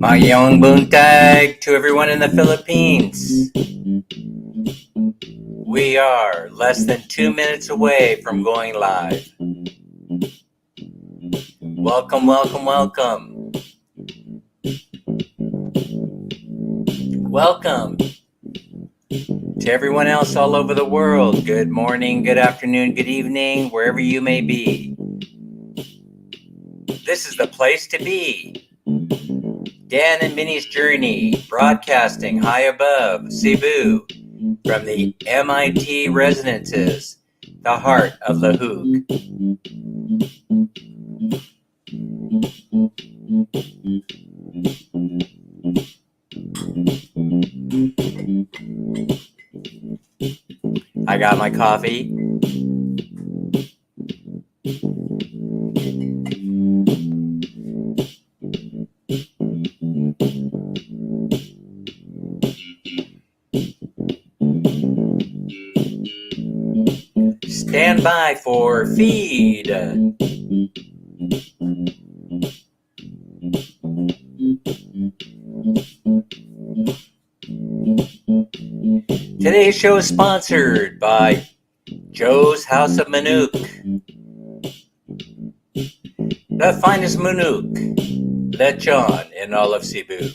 Mayong buntag to everyone in the Philippines. We are less than 2 minutes away from going live. Welcome, welcome, welcome. Welcome to everyone else all over the world. Good morning, good afternoon, good evening, wherever you may be. This is the place to be. Dan and Minnie's Journey, broadcasting high above Cebu from the MIT residences, the heart of the Hook. I got my coffee. Stand by for feed. Today's show is sponsored by Joe's House of Manuk, the finest Manuk lechon in all of Cebu.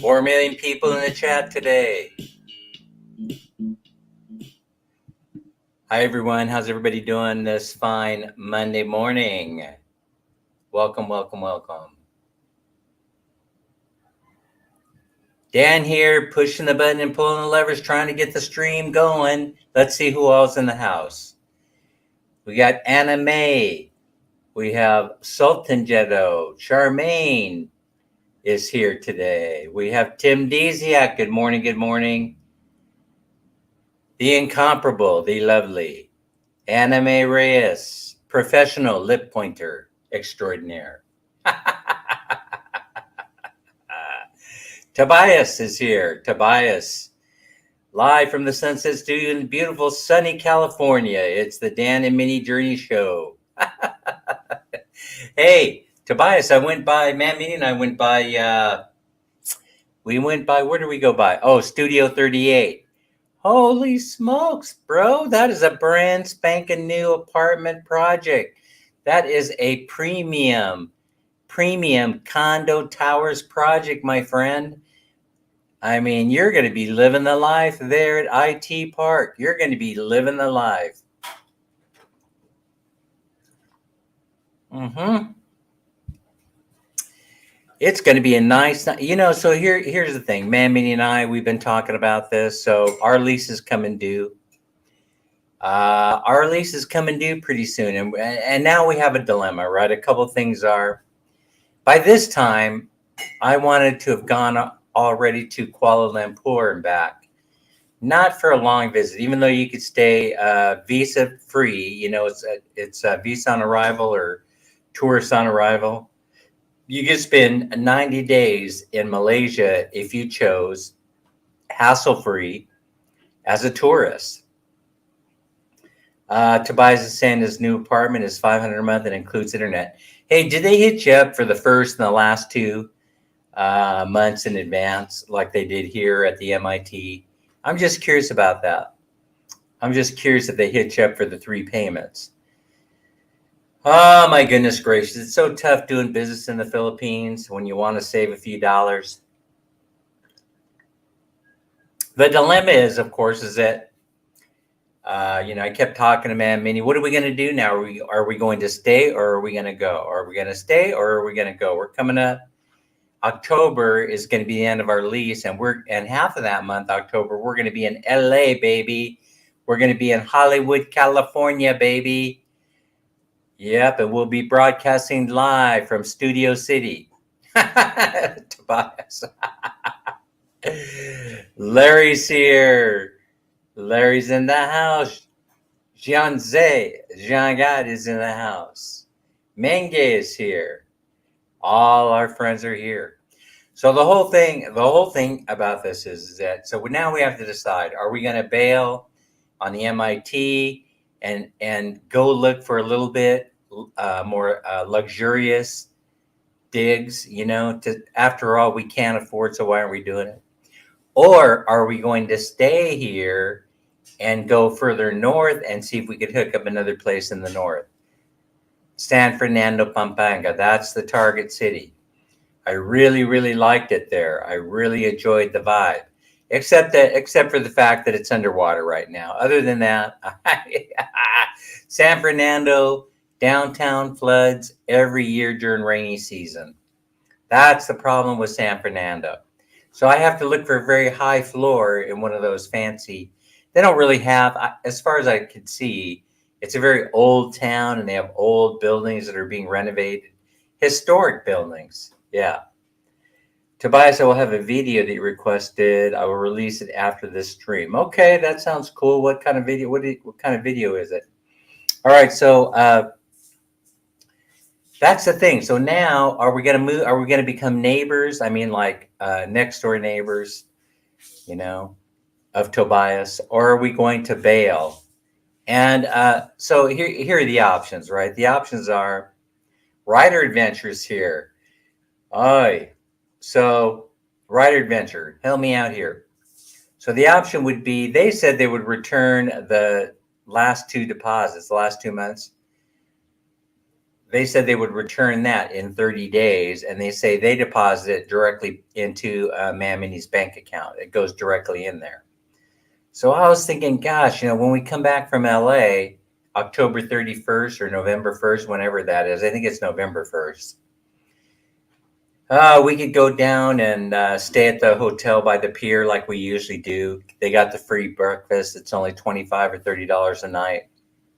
Four million people in the chat today. Hi everyone, how's everybody doing this fine Monday morning? Welcome, welcome, welcome. Dan here, pushing the button and pulling the levers, trying to get the stream going. Let's see who else in the house. We got Anna May. We have Sultan Jeddo. Charmaine is here today. We have Tim Desiak. Good morning, good morning. The incomparable, the lovely Anna May Reyes, professional lip pointer extraordinaire. Tobias is here. Tobias, live from the Sunset Studio in beautiful sunny California. It's the Dan and Minnie Journey Show. Hey, Tobias, I went by, Minnie and I went by, where did we go by? Oh, Studio 38. Holy smokes, bro. That is a brand spanking new apartment project. That is a premium condo towers project, my friend. I mean, you're going to be living the life there at IT Park. You're going to be living the life. It's going to be a nice, so here's the thing. Minnie and I, we've been talking about this. So our lease is coming due. Our lease is coming due pretty soon. And now we have a dilemma, right? A couple of things are, by this time, I wanted to have gone already to Kuala Lumpur and back. Not for a long visit, even though you could stay visa free. It's a visa on arrival or tourist on arrival. You could spend 90 days in Malaysia if you chose, hassle free, as a tourist. Tobias is saying his new apartment is $500 a month and includes internet. Hey, did they hit you up for the first and the last 2 months in advance like they did here at the MIT? I'm just curious about that. I'm just curious if they hit you up for the 3 payments. Oh, my goodness gracious. It's so tough doing business in the Philippines when you want to save a few dollars. The dilemma is, of course, is that I kept talking to Minnie. What are we going to do now? Are we going to stay or are we going to go? Are we going to stay or are we going to go? We're coming up. October is going to be the end of our lease, and half of that month, October, we're going to be in LA, baby. We're going to be in Hollywood, California, baby. Yep, and we'll be broadcasting live from Studio City. Tobias. Larry's here. Larry's in the house. Jean God is in the house. Menge is here. All our friends are here. So the whole thing about this is that, so now we have to decide, are we going to bail on the MIT and go look for a little bit more luxurious digs, after all, we can't afford, so why aren't we doing it? Or are we going to stay here and go further north and see if we could hook up another place in the north? San Fernando, Pampanga, that's the target city. I really, really liked it there. I really enjoyed the vibe, except for the fact that it's underwater right now. Other than that, San Fernando, downtown floods every year during rainy season. That's the problem with San Fernando. So I have to look for a very high floor in one of those fancy. They don't really have, as far as I could see, it's a very old town, and they have old buildings that are being renovated. Historic buildings. Yeah. Tobias, I will have a video that you requested. I will release it after this stream. Okay, that sounds cool. What kind of video? What kind of video is it? All right, so that's the thing. So now, are we going to move? Are we going to become neighbors? I mean, like next door neighbors, of Tobias, or are we going to bail? And so here are the options, right? The options are Rider Adventures here. So Rider Adventure, help me out here. So the option would be, they said they would return the last two deposits, the last 2 months. They said they would return that in 30 days, and they say they deposit it directly into Mamini's bank account. It goes directly in there. So I was thinking, gosh, when we come back from LA, October 31st or November 1st, whenever that is, I think it's November 1st. We could go down and stay at the hotel by the pier like we usually do. They got the free breakfast. It's only $25 or $30 a night.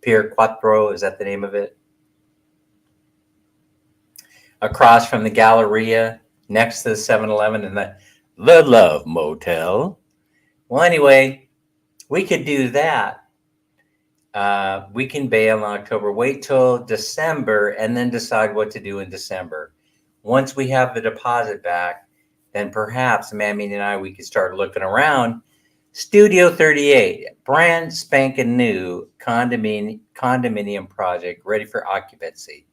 Pier Quattro, is that the name of it? Across from the Galleria, next to the 7-Eleven and the Love Motel. Well, anyway, we could do that. We can bail in October, wait till December, and then decide what to do in December. Once we have the deposit back, then perhaps Mammy and I, we could start looking around. Studio 38, brand spanking new condominium project ready for occupancy.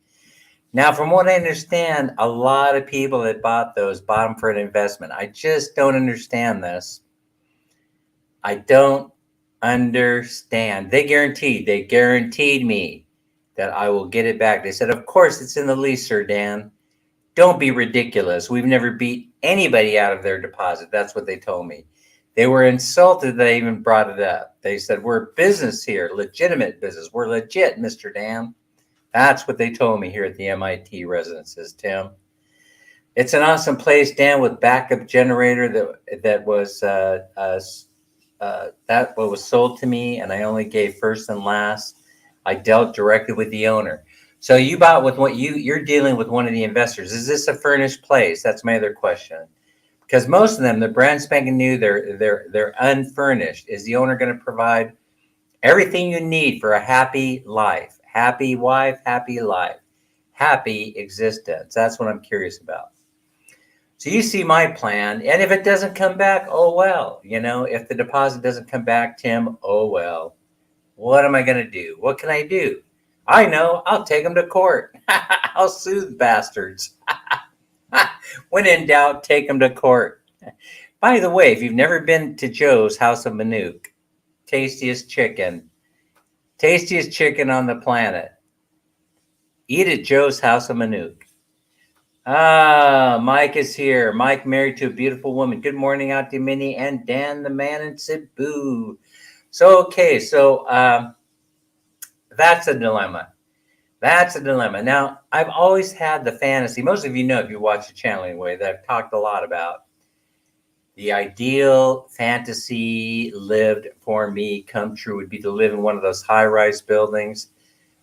Now, from what I understand, a lot of people that bought those bought them for an investment. I just don't understand this. I don't understand. They guaranteed me that I will get it back. They said, of course, it's in the lease, Sir Dan. Don't be ridiculous. We've never beat anybody out of their deposit. That's what they told me. They were insulted that I even brought it up. They said, we're business here, legitimate business. We're legit, Mr. Dan. That's what they told me here at the MIT residences, Tim. It's an awesome place, Dan, with backup generator that was what was sold to me, and I only gave first and last. I dealt directly with the owner. So you bought with what you're dealing with one of the investors. Is this a furnished place? That's my other question. Because most of them, they're brand spanking new, they're unfurnished. Is the owner going to provide everything you need for a happy life? Happy wife, happy life, happy existence. That's what I'm curious about. So you see my plan, and if it doesn't come back, oh well. If the deposit doesn't come back, Tim, oh well. What am I going to do? What can I do? I know, I'll take them to court. I'll sue the bastards. When in doubt, take them to court. By the way, if you've never been to Joe's House of Manook, tastiest chicken on the planet. Eat at Joe's House of Manook. Mike is here. Mike married to a beautiful woman. Good morning out to Minnie and Dan the man in Cebu. So that's a dilemma. That's a dilemma. Now, I've always had the fantasy, most of you know if you watch the channel anyway, that I've talked a lot about the ideal fantasy lived for me come true would be to live in one of those high-rise buildings.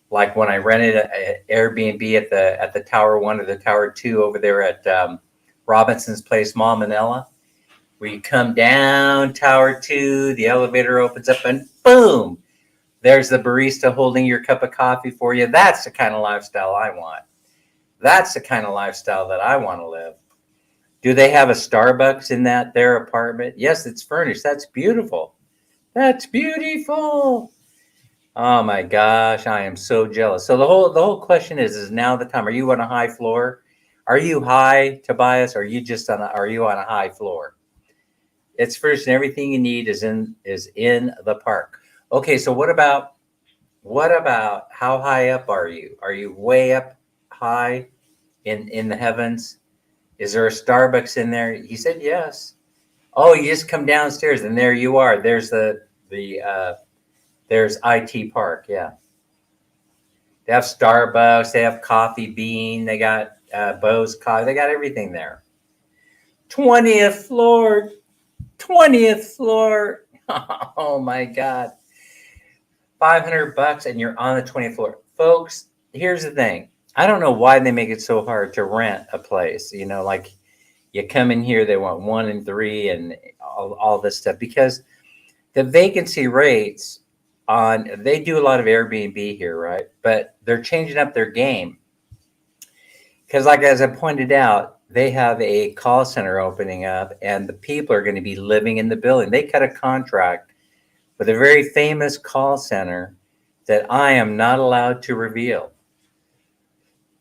Like when I rented an Airbnb at the Tower 1 or the Tower 2 over there at Robinson's Place Mall, Manila, where you come down Tower 2, the elevator opens up, and boom, there's the barista holding your cup of coffee for you. That's the kind of lifestyle I want. That's the kind of lifestyle that I want to live. Do they have a Starbucks in their apartment? Yes, it's furnished. That's beautiful. That's beautiful. Oh my gosh, I am so jealous. So the whole question is now the time? Are you on a high floor? Are you high, Tobias? Or are you just are you on a high floor? It's first, and everything you need is in the park. Okay, so what about how high up are you? Are you way up high in the heavens? Is there a Starbucks in there? He said yes. Oh, you just come downstairs and there you are. There's there's IT Park. Yeah. They have Starbucks. They have Coffee Bean. They got Bose Coffee. They got everything there. 20th floor. 20th floor. Oh my God. $500 and you're on the 20th floor. Folks, here's the thing. I don't know why they make it so hard to rent a place. You know, like you come in here, they want 1 and 3 and all this stuff, because the vacancy rates they do a lot of Airbnb here, right? But they're changing up their game. Because like, as I pointed out, they have a call center opening up and the people are going to be living in the building. They cut a contract with a very famous call center that I am not allowed to reveal.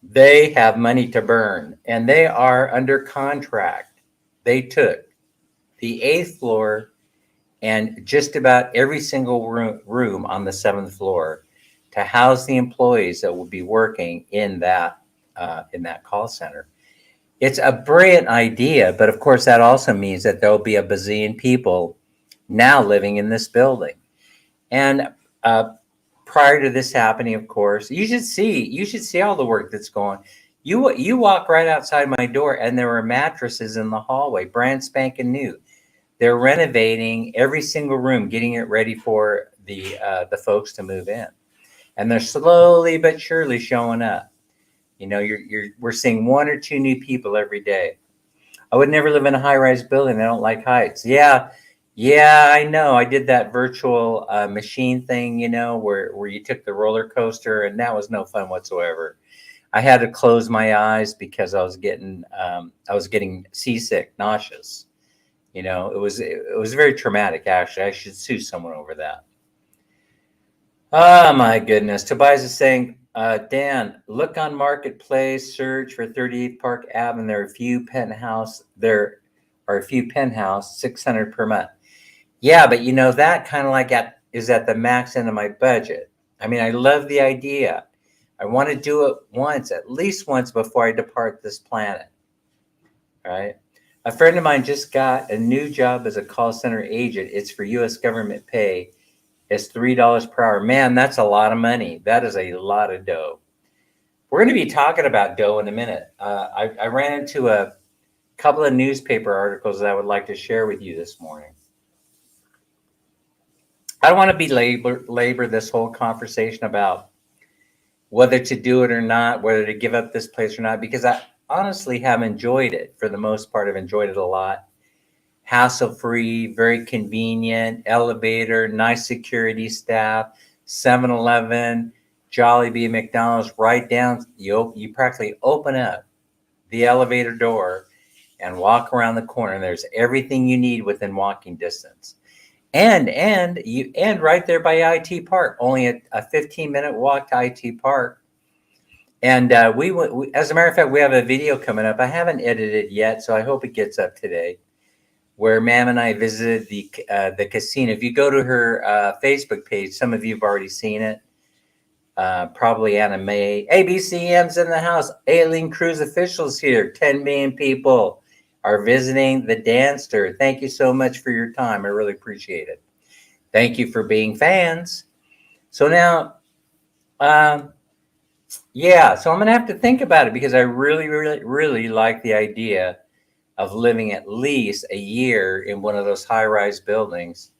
They have money to burn and they are under contract. They took the 8th floor and just about every single room on the 7th floor to house the employees that will be working in that call center. It's a brilliant idea, but of course that also means that there'll be a bazillion people now living in this building. And prior to this happening, of course, you should see all the work that's going. You walk right outside my door, and there are mattresses in the hallway, brand spanking new. They're renovating every single room, getting it ready for the folks to move in, and they're slowly but surely showing up. You know, we're seeing 1 or 2 new people every day. I would never live in a high-rise building. I don't like heights. Yeah, I know. I did that virtual machine thing, you know, where you took the roller coaster, and that was no fun whatsoever. I had to close my eyes because I was getting seasick, nauseous. You know, it was very traumatic, actually. I should sue someone over that. Oh my goodness. Tobias is saying, Dan, look on Marketplace, search for 38th Park Avenue. There are a few penthouse, 600 per month. Yeah, but you know, that kind of like is at the max end of my budget. I mean, I love the idea. I want to do it at least once before I depart this planet. Right? A friend of mine just got a new job as a call center agent. It's for U.S. government pay. It's $3 per hour. Man, that's a lot of money. That is a lot of dough. We're going to be talking about dough in a minute. I ran into a couple of newspaper articles that I would like to share with you this morning. I don't want to labor this whole conversation about whether to do it or not, whether to give up this place or not, because I honestly have enjoyed it. For the most part, I've enjoyed it a lot. Hassle-free, very convenient, elevator, nice security staff, 7-Eleven, Jollibee, McDonald's, right down. You practically open up the elevator door and walk around the corner, and there's everything you need within walking distance. And right there by IT Park, only a 15-minute walk to IT Park. And we as a matter of fact, we have a video coming up. I haven't edited it yet, so I hope it gets up today, where Ma'am and I visited the casino. If you go to her Facebook page, some of you have already seen it. Probably Anna May. ABCM's in the house. Aileen Cruise officials here. 10 million people are visiting the Danster. Thank you so much for your time. I really appreciate it. Thank you for being fans. So now, Yeah, so I'm gonna have to think about it because I really, really, really like the idea of living at least a year in one of those high-rise buildings.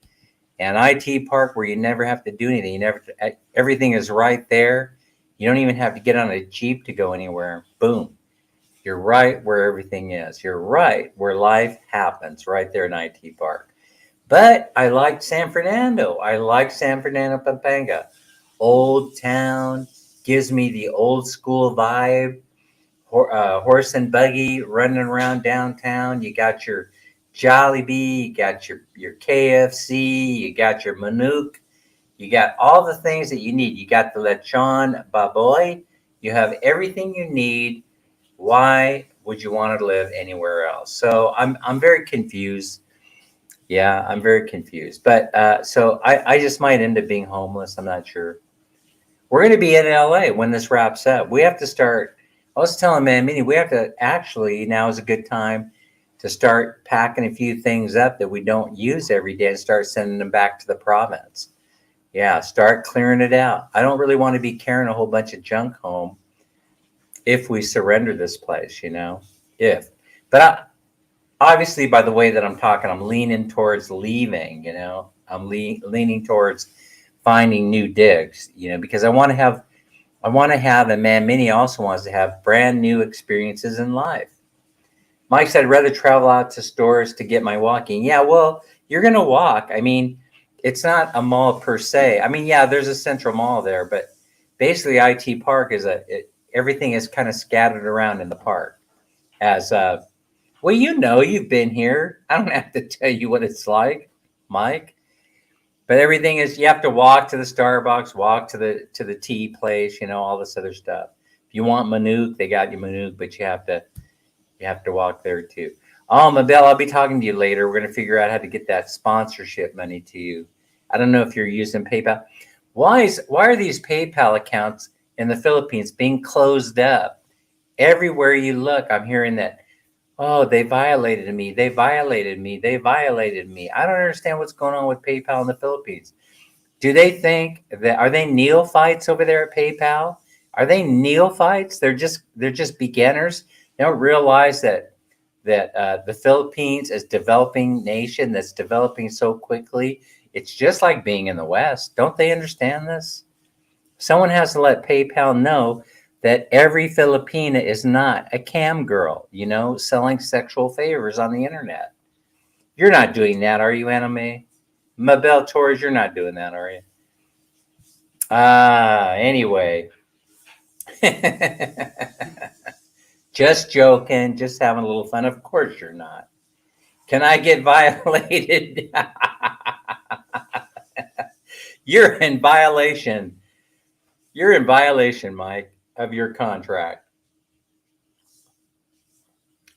And IT Park, where you never have to do anything, everything is right there. You don't even have to get on a Jeep to go anywhere. Boom, you're right where everything is. You're right where life happens, right there in IT Park. But I like San Fernando. I like San Fernando, Pampanga. Old town gives me the old school vibe. Horse and buggy running around downtown. You got your Jollibee, you got your KFC, you got your Manuk, you got all the things that you need. You got the Lechon Baboy. You have everything you need. Why would you want to live anywhere else? So I'm very confused. Yeah, I'm very confused. But so I just might end up being homeless. I'm not sure. We're going to be in LA when this wraps up. We have to start. I was telling Man Mini, we have to actually, now is a good time to start packing a few things up that we don't use every day and start sending them back to the province. Yeah, start clearing it out. I don't really want to be carrying a whole bunch of junk home if we surrender this place, if. But obviously, by the way that I'm talking, I'm leaning towards leaving. I'm leaning towards finding new digs, because I want to have, and Man Mini also wants to have brand new experiences in life. Mike said, I'd rather travel out to stores to get my walking. Yeah, well, you're going to walk. I mean, it's not a mall per se. I mean, yeah, there's a central mall there, but basically, IT Park everything is kind of scattered around in the park. As well, you've been here. I don't have to tell you what it's like, Mike. But everything is, you have to walk to the Starbucks, walk to the tea place, all this other stuff. If you want Manuk, they got you Manuk, but you have to walk there too. Oh, Mabel, I'll be talking to you later. We're gonna figure out how to get that sponsorship money to you. I don't know if you're using PayPal. Why are these PayPal accounts in the Philippines being closed up? Everywhere you look, I'm hearing that, oh, they violated me. They violated me. They violated me. I don't understand what's going on with PayPal in the Philippines. Do they think that, are they neophytes over there at PayPal? Are they neophytes? They're just beginners. They don't realize that the Philippines is developing nation that's developing so quickly. It's just like being in the West. Don't they understand this? Someone has to let PayPal know that every Filipina is not a cam girl, selling sexual favors on the internet. You're not doing that, are you, Anime? Mabel Torres, you're not doing that, are you? Anyway. Just joking, just having a little fun. Of course you're not. Can I get violated? You're in violation. You're in violation, Mike, of your contract.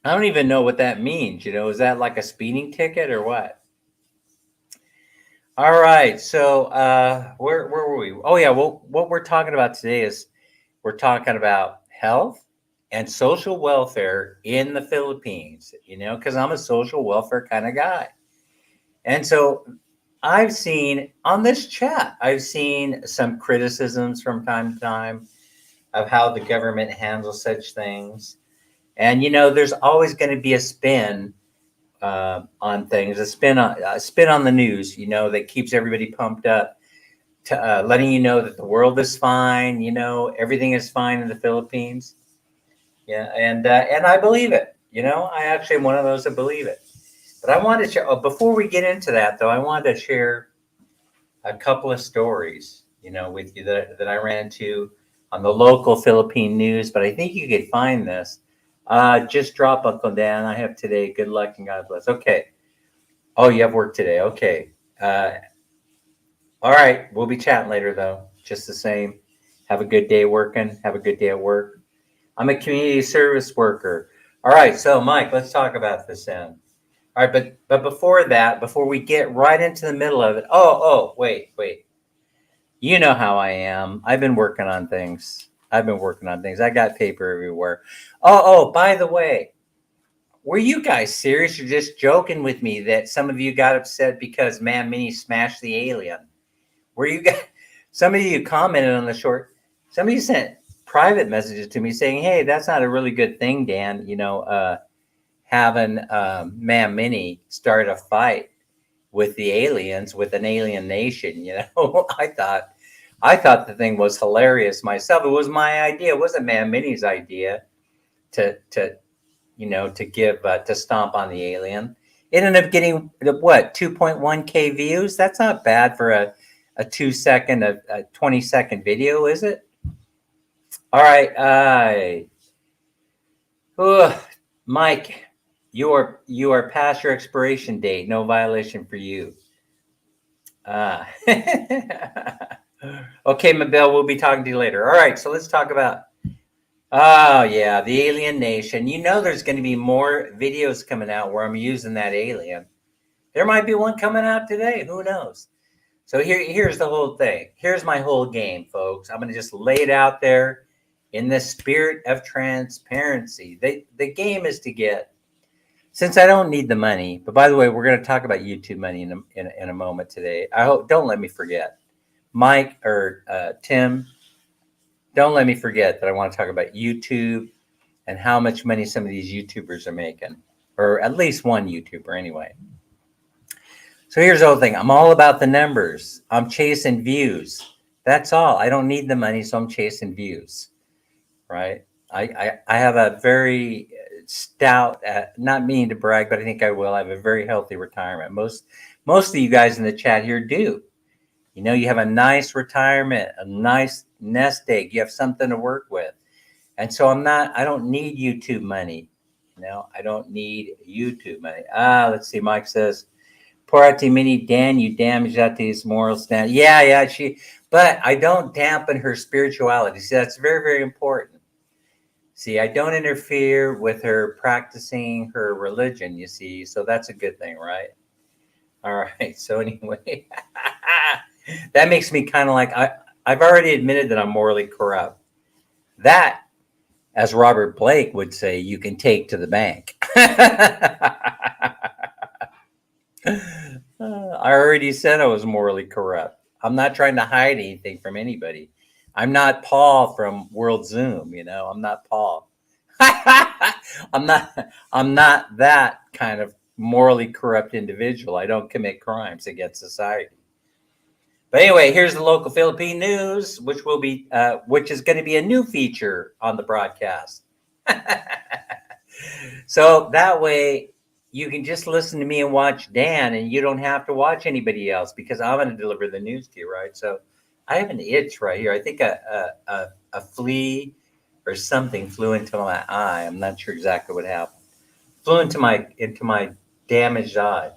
I don't even know what that means. Is that like a speeding ticket or what? All right. So where were we? Oh yeah. Well, what we're talking about today is we're talking about health and social welfare in the Philippines. Because I'm a social welfare kind of guy, and so I've seen on this chat, I've seen some criticisms from time to time of how the government handles such things. And there's always going to be a spin on things, a spin on the news, that keeps everybody pumped up, to letting you know that the world is fine, everything is fine in the Philippines. Yeah, and I believe it. I actually am one of those that believe it. But I wanted to share, before we get into that, though, I wanted to share a couple of stories, with you that I ran into on the local Philippine news. But I think you could find this. Just drop, Uncle Dan. I have today. Good luck and God bless. Okay. Oh, you have work today. Okay. All right. We'll be chatting later, though. Just the same. Have a good day working. Have a good day at work. I'm a community service worker. All right. So, Mike, let's talk about this then. All right, but before that, before we get right into the middle of it, wait. You know how I am. I've been working on things. I got paper everywhere. By the way, were you guys serious or just joking with me that some of you got upset because Man Mini smashed the alien? Were you guys? Some of you commented on the short. Some of you sent private messages to me saying, "Hey, that's not a really good thing, Dan. Having Man Mini start a fight with the aliens, with an alien nation." I thought the thing was hilarious myself. It was my idea. It wasn't Man Mini's idea to stomp on the alien. It ended up getting what 2.1K views. That's not bad for a 2-second, a 20-second video, is it? All right, Mike, you are past your expiration date. No violation for you. Okay, Mabel, we'll be talking to you later. All right, so let's talk about. Oh yeah, the alien nation. There's going to be more videos coming out where I'm using that alien. There might be one coming out today. Who knows? So here's the whole thing. Here's my whole game, folks. I'm going to just lay it out there in the spirit of transparency. The game is to get, since I don't need the money, but by the way, we're going to talk about YouTube money in a moment today. I hope, don't let me forget. Mike or Tim, don't let me forget that I want to talk about YouTube and how much money some of these YouTubers are making, or at least one YouTuber anyway. So here's the whole thing. I'm all about the numbers. I'm chasing views. That's all. I don't need the money, so I'm chasing views, right? I have a very stout, not meaning to brag, but I think I will. I have a very healthy retirement. Most of you guys in the chat here do. You have a nice retirement, a nice nest egg. You have something to work with. And so I don't need YouTube money. I don't need YouTube money. Let's see. Mike says, pour out to Mini, Dan, you damaged out these morals. Dan. Yeah, but I don't dampen her spirituality. See, that's very, very important. See, I don't interfere with her practicing her religion, you see. So that's a good thing, right? All right. So anyway, that makes me kind of like, I've already admitted that I'm morally corrupt. That, as Robert Blake would say, you can take to the bank. I already said I was morally corrupt. I'm not trying to hide anything from anybody. I'm not Paul from World Zoom, I'm not Paul. I'm not that kind of morally corrupt individual. I don't commit crimes against society. But anyway, here's the local Philippine news, which is going to be a new feature on the broadcast. So that way you can just listen to me and watch Dan, and you don't have to watch anybody else because I'm going to deliver the news to you, right? So I have an itch right here. I think a flea or something flew into my eye. I'm not sure exactly what happened. Flew into my damaged eye.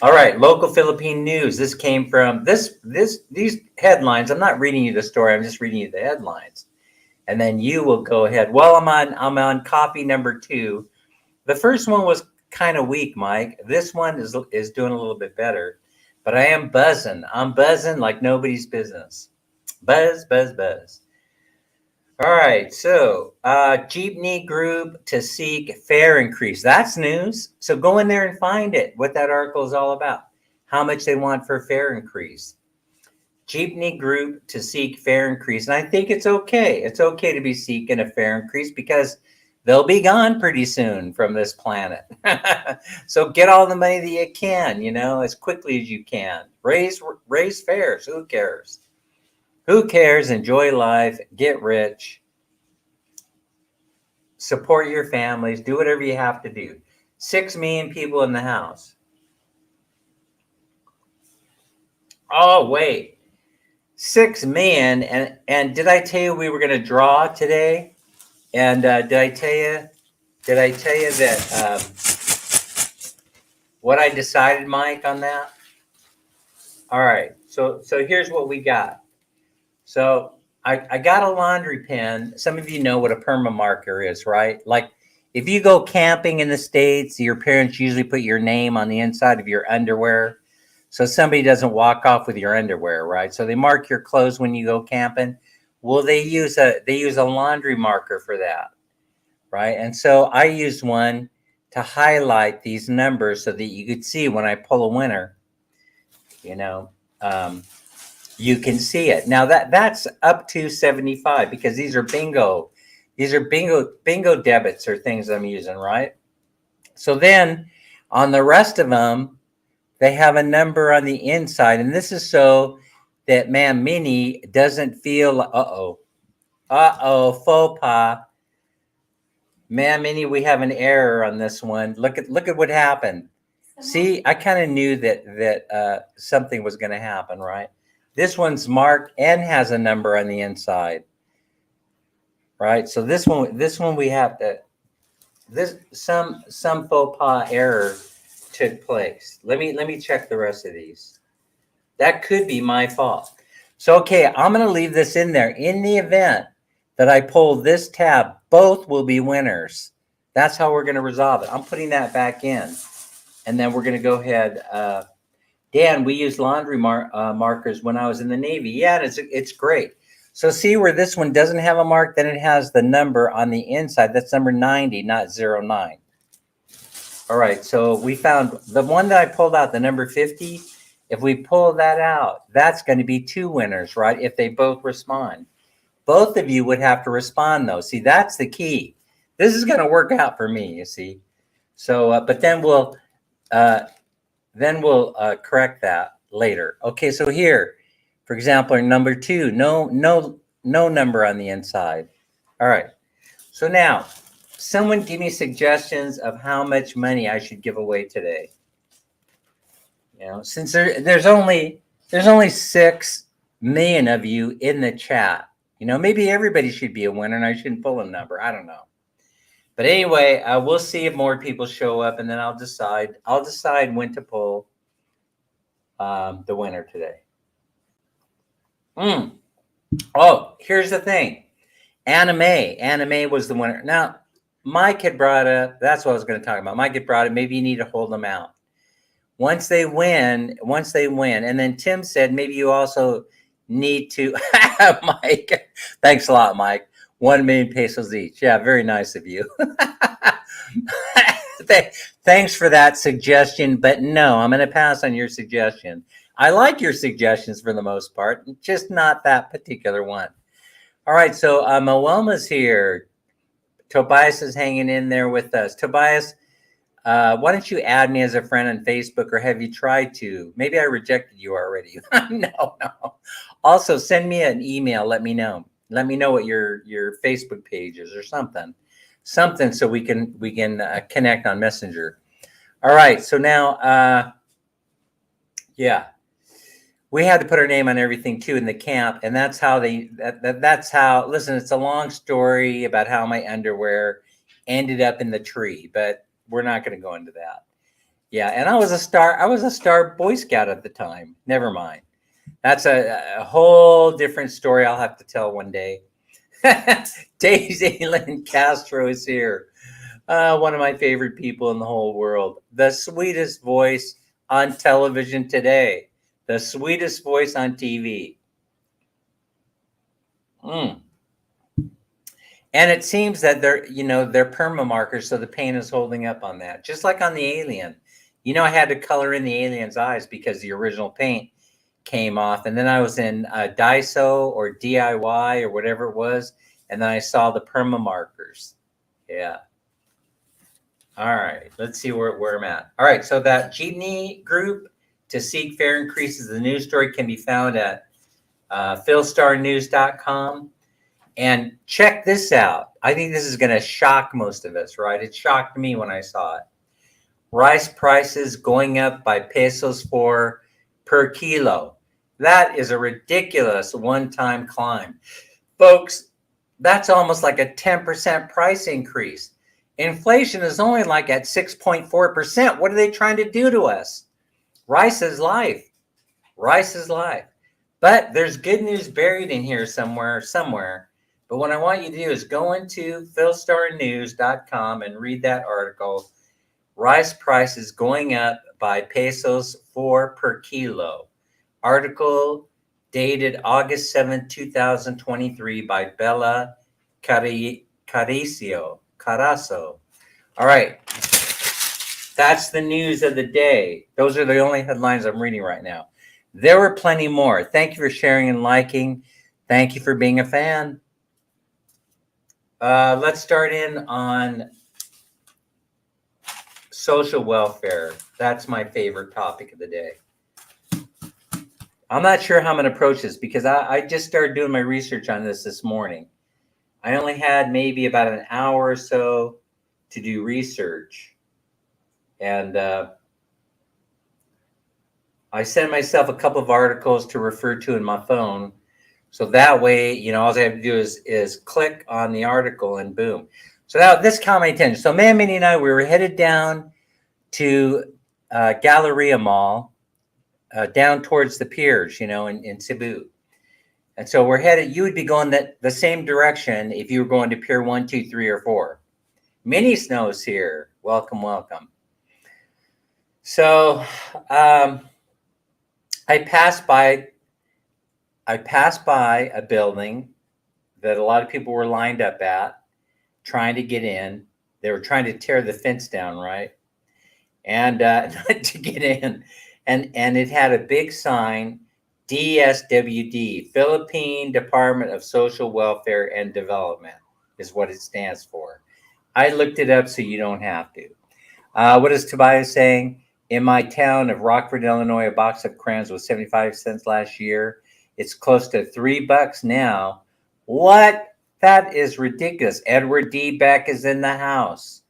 All right, local Philippine news. This came from these headlines. I'm not reading you the story. I'm just reading you the headlines, and then you will go ahead. Well, I'm on copy number 2. The first one was kind of weak, Mike. This one is doing a little bit better, but I am buzzing. I'm buzzing like nobody's business. Buzz, buzz, buzz. All right, so Jeepney Group to seek fare increase. That's news. So go in there and find it, what that article is all about, how much they want for fare increase. Jeepney Group to seek fare increase. And I think it's okay. It's okay to be seeking a fare increase because they'll be gone pretty soon from this planet. So get all the money that you can, as quickly as you can. Raise fares. Who cares? Who cares? Enjoy life. Get rich. Support your families. Do whatever you have to do. 6 million people in the house. Oh, wait. 6 million. And did I tell you we were going to draw today? And did I tell you that what I decided, Mike, on that? All right. So here's what we got. So I got a laundry pen. Some of you know what a perma marker is, right? Like if you go camping in the States, your parents usually put your name on the inside of your underwear, so somebody doesn't walk off with your underwear, right? So they mark your clothes when you go camping. Well, they use a laundry marker for that, right? And so I used one to highlight these numbers so that you could see when I pull a winner, you can see it. Now that's up to 75 because these are bingo. These are bingo debits or things I'm using, right? So then on the rest of them, they have a number on the inside, and this is so that Ma'am Minnie doesn't feel faux pas. Ma'am Minnie, we have an error on this one. Look at what happened. See, I kind of knew that something was going to happen, right? This one's marked and has a number on the inside, right? So this one we have to some faux pas error took place. Let me check the rest of these. That could be my fault. So okay, I'm going to leave this in there. In the event that I pull this tab, both will be winners. That's how we're going to resolve it. I'm putting that back in, and then we're going to go ahead. Dan, we used laundry markers when I was in the Navy. Yeah, it's great. So see where this one doesn't have a mark, then it has the number on the inside. That's number 90, not 09. All right, so we found the one that I pulled out, the number 50. If we pull that out, that's going to be two winners, right? If they both respond. Both of you would have to respond, though. See, that's the key. This is going to work out for me, you see. So, but then we'll correct that later. Okay, so here, for example, number 2, no number on the inside. All right. So now, someone give me suggestions of how much money I should give away today. You know, since there's only 6 million of you in the chat. You know, maybe everybody should be a winner, and I shouldn't pull a number. I don't know. But anyway, we'll see if more people show up, and then I'll decide when to pull the winner today. Oh, here's the thing. Anime was the winner. Now, Mike had brought up, that's what I was going to talk about. Mike had brought up, maybe you need to hold them out. Once they win, and then Tim said maybe you also need to, Mike, thanks a lot, Mike. 1 million pesos each. Yeah, very nice of you. Thanks for that suggestion, but no, I'm going to pass on your suggestion. I like your suggestions for the most part, just not that particular one. All right, so Moelma's here. Tobias is hanging in there with us. Tobias, why don't you add me as a friend on Facebook, or have you tried to? Maybe I rejected you already. No. Also, send me an email. Let me know. Let me know what your Facebook page is or something so we can connect on Messenger. All right. So now, yeah, we had to put our name on everything too in the camp, and that's how that's how. Listen, it's a long story about how my underwear ended up in the tree, but we're not going to go into that. Yeah, and I was a star Boy Scout at the time. Never mind. That's a whole different story I'll have to tell one day. Daisy Lynn Castro is here. One of my favorite people in the whole world. The sweetest voice on television today. The sweetest voice on TV. And it seems that they're perma markers, so the paint is holding up on that. Just like on the alien. You know, I had to color in the alien's eyes because the original paint came off, and then I was in Daiso or DIY or whatever it was, and then I saw the perma markers. Yeah. All right, let's see where I'm at. All right, so that Jeepney group to seek fair increases the news story can be found at philstarnews.com. And check this out. I think this is going to shock most of us, right? It shocked me when I saw it. Rice prices going up by pesos per kilo. That is a ridiculous one-time climb. Folks, that's almost like a 10% price increase. Inflation is only like at 6.4%. What are they trying to do to us? Rice is life. Rice is life. But there's good news buried in here somewhere. But what I want you to do is go into philstarnews.com and read that article. Rice prices going up by pesos 4 per kilo. Article dated August 7, 2023 by Bella Carasso. All right. That's the news of the day. Those are the only headlines I'm reading right now. There were plenty more. Thank you for sharing and liking. Thank you for being a fan. Let's start in on social welfare. That's my favorite topic of the day. I'm not sure how I'm going to approach this because I just started doing my research on this morning. I only had maybe about an hour or so to do research. And I sent myself a couple of articles to refer to in my phone. So that way, all I have to do is click on the article and boom. So now this caught my attention. So Minnie and I, we were headed down to Galleria Mall, down towards the piers, in Cebu. And so we're headed, you would be going the same direction if you were going to Pier 1, 2, 3, or 4. Mini Snow's here. Welcome, welcome. So I passed by a building that a lot of people were lined up at, trying to get in. They were trying to tear the fence down, right? And to get in. And it had a big sign, DSWD, Philippine Department of Social Welfare and Development is what it stands for. I looked it up so you don't have to. What is Tobias saying? In my town of Rockford, Illinois, a box of crayons was 75 cents last year. It's close to $3 now. What? That is ridiculous. Edward D. Beck is in the house.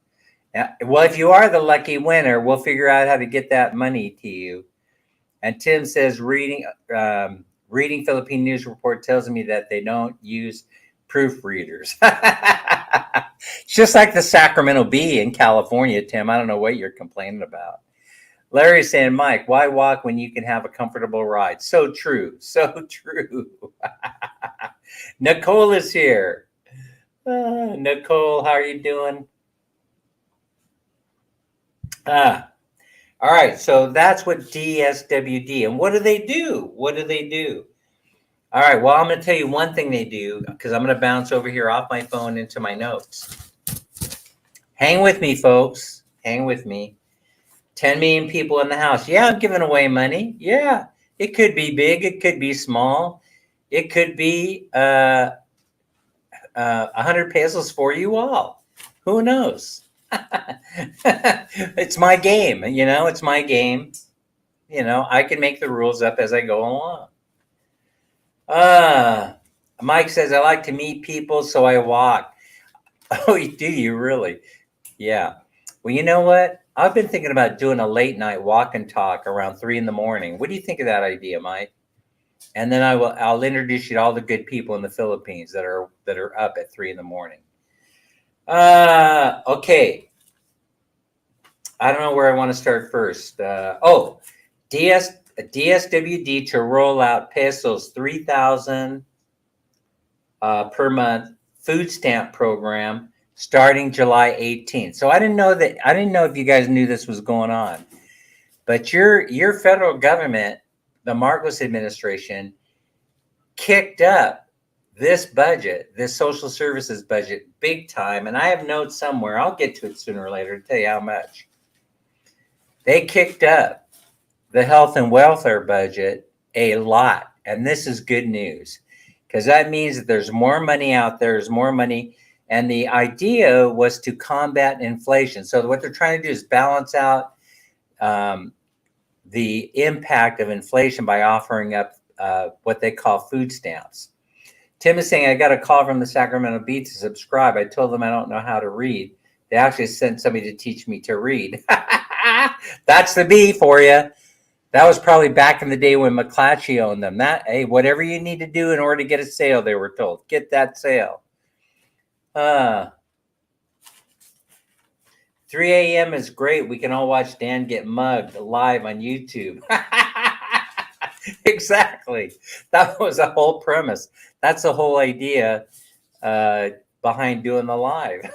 Well, if you are the lucky winner, we'll figure out how to get that money to you. And Tim says, reading Philippine News Report tells me that they don't use proofreaders. It's just like the Sacramento Bee in California, Tim. I don't know what you're complaining about. Larry's saying, Mike, why walk when you can have a comfortable ride? So true. So true. Nicole is here. Nicole, how are you doing? All right. So that's what DSWD. And what do they do? What do they do? All right. Well, I'm going to tell you one thing they do because I'm going to bounce over here off my phone into my notes. Hang with me, folks. Hang with me. 10 million people in the house. Yeah, I'm giving away money. Yeah, it could be big. It could be small. It could be 100 pesos for you all. Who knows? It's my game. It's my game. I can make the rules up as I go along. Mike says, I like to meet people, so I walk. Oh, do you really? Yeah. Well, you know what? I've been thinking about doing a late night walk and talk around 3 a.m. What do you think of that idea, Mike? And then I'll introduce you to all the good people in the Philippines that are up at 3 a.m. Okay. I don't know where I want to start first. DSWD to roll out pesos 3,000 per month food stamp program starting July 18th. So I didn't know if you guys knew this was going on. But your federal government, the Marcos administration, kicked up this budget, this social services budget, big time. And I have notes somewhere. I'll get to it sooner or later to tell you how much. They kicked up the health and welfare budget a lot. And this is good news because that means that there's more money out there. There's more money. And the idea was to combat inflation. So what they're trying to do is balance out the impact of inflation by offering up what they call food stamps. Tim is saying, I got a call from the Sacramento Bee to subscribe. I told them I don't know how to read. They actually sent somebody to teach me to read. That's the Bee for you. That was probably back in the day when McClatchy owned them. Hey, whatever you need to do in order to get a sale, they were told. Get that sale. 3 a.m. is great. We can all watch Dan get mugged live on YouTube. Exactly. That was the whole premise. That's the whole idea behind doing the live.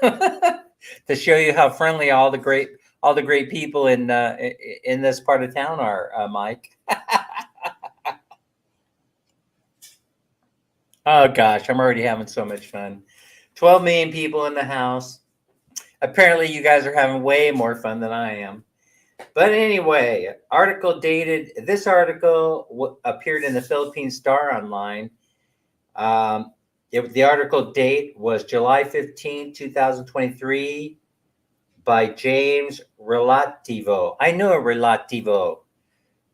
To show you how friendly all the great people in this part of town are, Mike. Oh gosh, I'm already having so much fun. 12 million people in the house. Apparently you guys are having way more fun than I am. But anyway, this article appeared in the Philippine Star Online. The article date was July 15, 2023 by James Relativo. I knew a Relativo.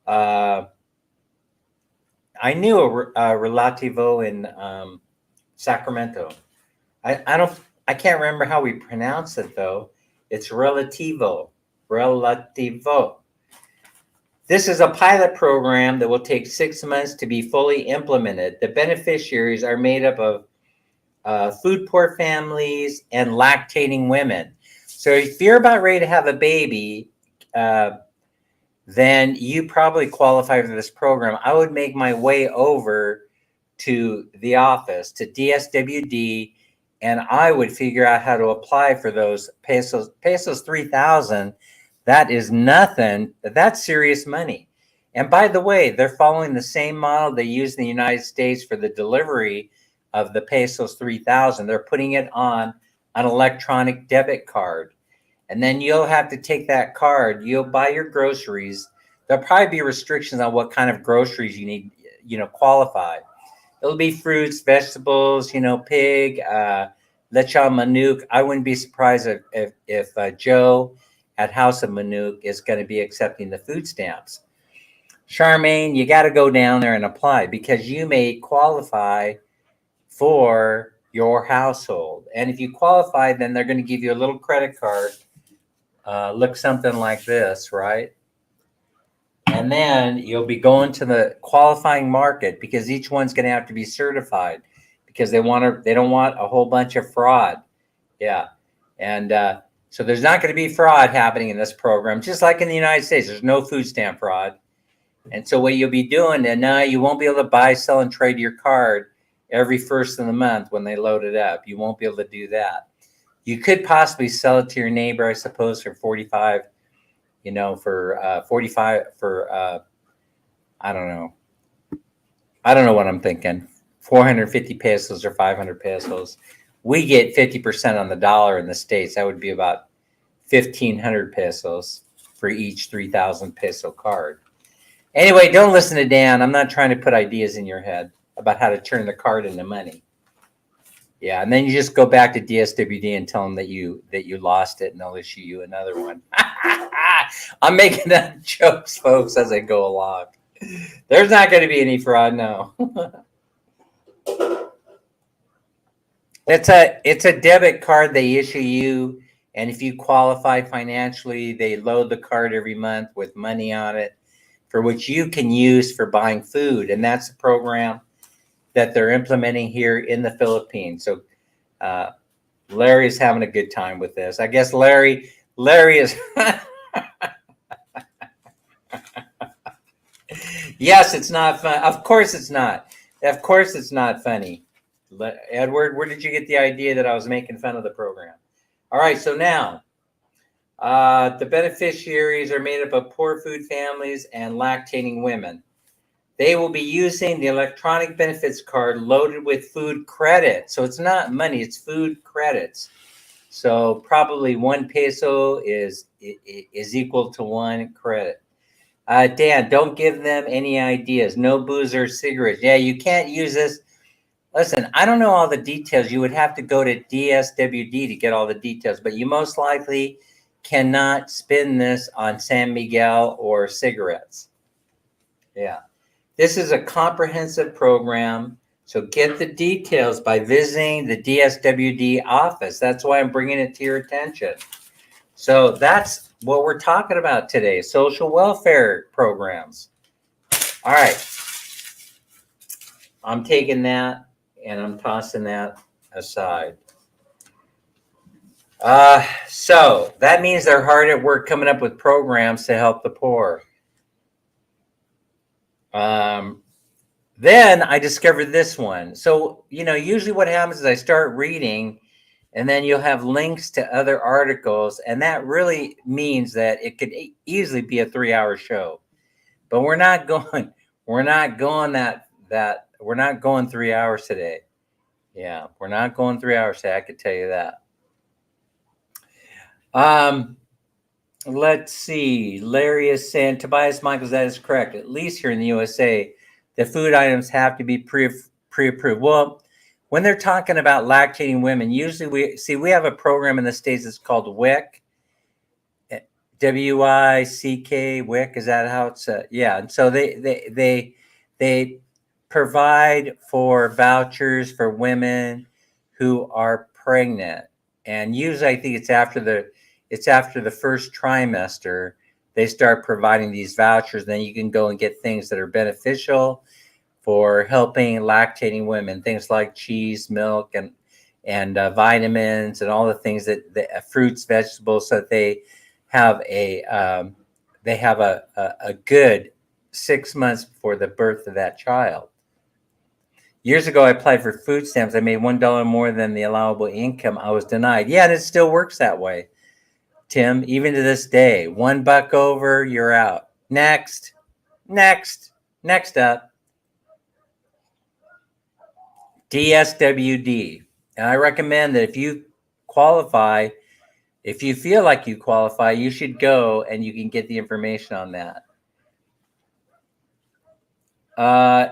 Uh, I knew a Relativo in Sacramento. I can't remember how we pronounce it though. It's Relativo. Relativo. This is a pilot program that will take 6 months to be fully implemented. The beneficiaries are made up of food poor families and lactating women. So if you're about ready to have a baby, then you probably qualify for this program. I would make my way over to the office, to DSWD, and I would figure out how to apply for those pesos. Pesos 3,000, that is nothing. That's serious money. And by the way, they're following the same model they use in the United States for the delivery of the pesos 3,000. They're putting it on an electronic debit card. And then you'll have to take that card, you'll buy your groceries. There'll probably be restrictions on what kind of groceries you need, qualify. It'll be fruits, vegetables, pig, lechon manuk. I wouldn't be surprised if Joe at House of Manuk is going to be accepting the food stamps. Charmaine, you got to go down there and apply because you may qualify for your household. And if you qualify, then they're going to give you a little credit card. Look something like this, right? And then you'll be going to the qualifying market because each one's going to have to be certified because they don't want a whole bunch of fraud. Yeah. And so there's not going to be fraud happening in this program, just like in the United States. There's no food stamp fraud. And so what you'll be doing, and now you won't be able to buy, sell, and trade your card every first of the month when they load it up. You won't be able to do that. You could possibly sell it to your neighbor, I suppose, for 45, for 45 for I don't know. I don't know what I'm thinking. 450 pesos or 500 pesos. We get 50% on the dollar in the States. That would be about 1,500 pesos for each 3,000 peso card. Anyway, don't listen to Dan. I'm not trying to put ideas in your head about how to turn the card into money. Yeah, and then you just go back to DSWD and tell them that you lost it, and they'll issue you another one. I'm making up jokes, folks, as I go along. There's not going to be any fraud, no. It's a debit card they issue you, and if you qualify financially, they load the card every month with money on it, for which you can use for buying food, and that's the program that they're implementing here in the Philippines. So Larry's having a good time with this. I guess Larry is. Yes, it's not fun. Of course it's not. Of course it's not funny. Edward, where did you get the idea that I was making fun of the program? All right, so now the beneficiaries are made up of poor food families and lactating women. They will be using the electronic benefits card loaded with food credit. So it's not money, it's food credits. So probably 1 peso is equal to 1 credit. Dan, don't give them any ideas. No booze or cigarettes. Yeah, you can't use this. Listen, I don't know all the details. You would have to go to DSWD to get all the details, but you most likely cannot spend this on San Miguel or cigarettes. Yeah. This is a comprehensive program, so get the details by visiting the DSWD office. That's why I'm bringing it to your attention. So that's what we're talking about today, social welfare programs. All right. I'm taking that and I'm tossing that aside. So that means they're hard at work coming up with programs to help the poor. Then I discovered this one. So, usually what happens is I start reading and then you'll have links to other articles. And that really means that it could easily be a 3-hour show, but we're not going 3 hours today. Yeah, we're not going 3 hours today. I could tell you that. Let's see. Larry is saying, Tobias Michaels, that is correct. At least here in the USA, the food items have to be pre-approved. Well, when they're talking about lactating women, usually we have a program in the States that's called WIC, WICK, WIC. Is that how it's? Yeah. And so they provide for vouchers for women who are pregnant, and usually I think it's after the first trimester they start providing these vouchers. Then you can go and get things that are beneficial for helping lactating women, things like cheese, milk, and vitamins, and all the things that fruits, vegetables, so that they have a good 6 months before the birth of that child. Years ago, I applied for food stamps. I made $1 more than the allowable income. I was denied. Yeah, and it still works that way, Tim. Even to this day, $1 over, you're out. Next up, DSWD. And I recommend that if you qualify, if you feel like you qualify, you should go and you can get the information on that.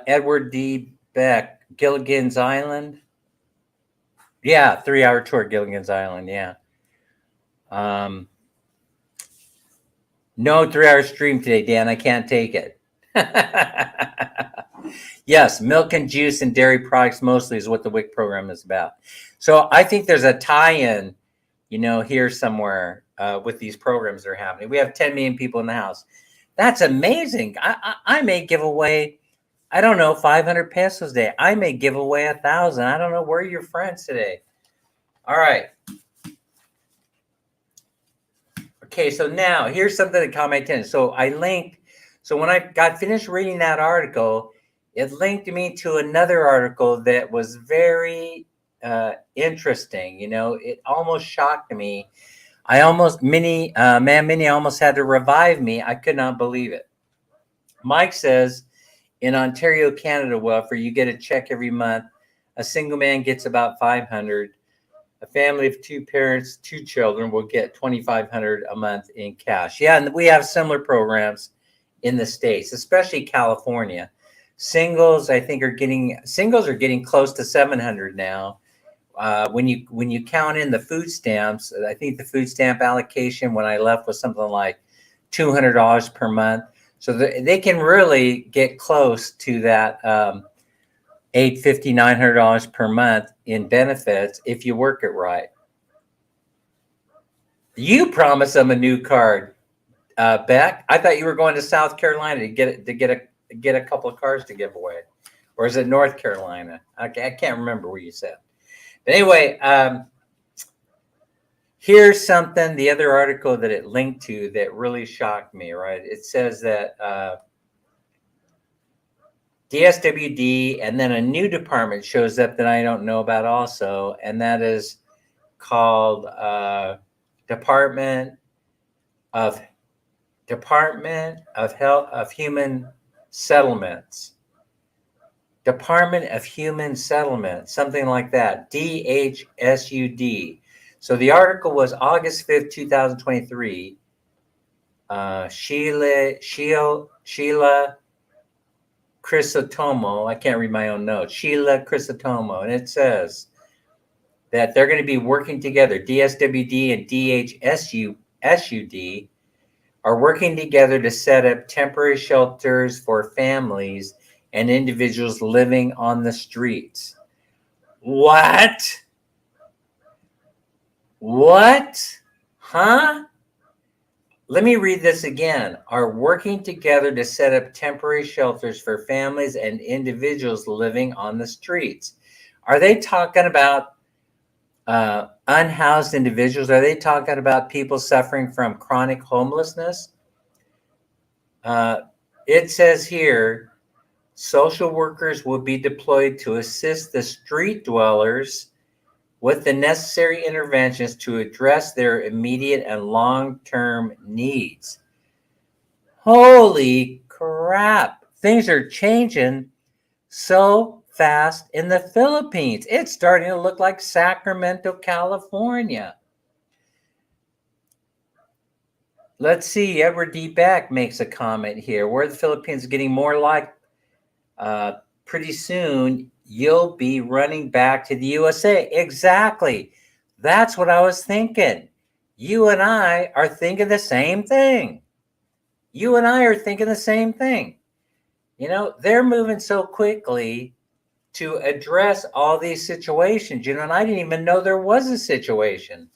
Edward D. Beck, Gilligan's Island. Yeah, 3-hour tour, Gilligan's Island. Yeah. No 3-hour stream today, Dan. I can't take it. Yes, milk and juice and dairy products mostly is what the WIC program is about. So I think there's a tie-in, here somewhere with these programs that are happening. We have 10 million people in the house. That's amazing. I may give away, I don't know, 500 pesos a day. I may give away 1,000. I don't know. Where are your friends today? All right. Okay, so now here's something that caught my attention. So when I got finished reading that article, it linked me to another article that was very interesting. It almost shocked me. Minnie almost had to revive me. I could not believe it. Mike says, in Ontario, Canada, welfare, you get a check every month. A single man gets about 500. A family of 2 parents, 2 children will get 2,500 a month in cash. Yeah, and we have similar programs in the States, especially California. Singles, I think, are getting close to 700 now. When you count in the food stamps, I think the food stamp allocation when I left was something like $200 per month. So they can really get close to that $850, $900 per month in benefits if you work it right. You promised them a new card, Beck. I thought you were going to South Carolina to get a couple of cards to give away, or is it North Carolina? Okay, I can't remember where you said. But anyway, here's something. The other article that it linked to that really shocked me. Right, it says that DSWD, and then a new department shows up that I don't know about also, and that is called Department of Human Settlements. Department of Human Settlements, something like that. DHSUD. So the article was August 5th, 2023. Sheila Crisotomo, I can't read my own notes. Sheila Crisotomo, and it says that they're going to be working together. DSWD and DHSUD are working together to set up temporary shelters for families and individuals living on the streets. What? Huh? Let me read this again. Are working together to set up temporary shelters for families and individuals living on the streets. Are they talking about unhoused individuals? Are they talking about people suffering from chronic homelessness? It says here, social workers will be deployed to assist the street dwellers with the necessary interventions to address their immediate and long-term needs. Holy crap. Things are changing so fast in the Philippines. It's starting to look like Sacramento, California. let's see. Edward D. Beck makes a comment here. Where the Philippines are getting more like, pretty soon you'll be running back to the USA. Exactly. That's what I was thinking. You and I are thinking the same thing. You and I are thinking the same thing. You know, they're moving so quickly to address all these situations. You know, and I didn't even know there was a situation.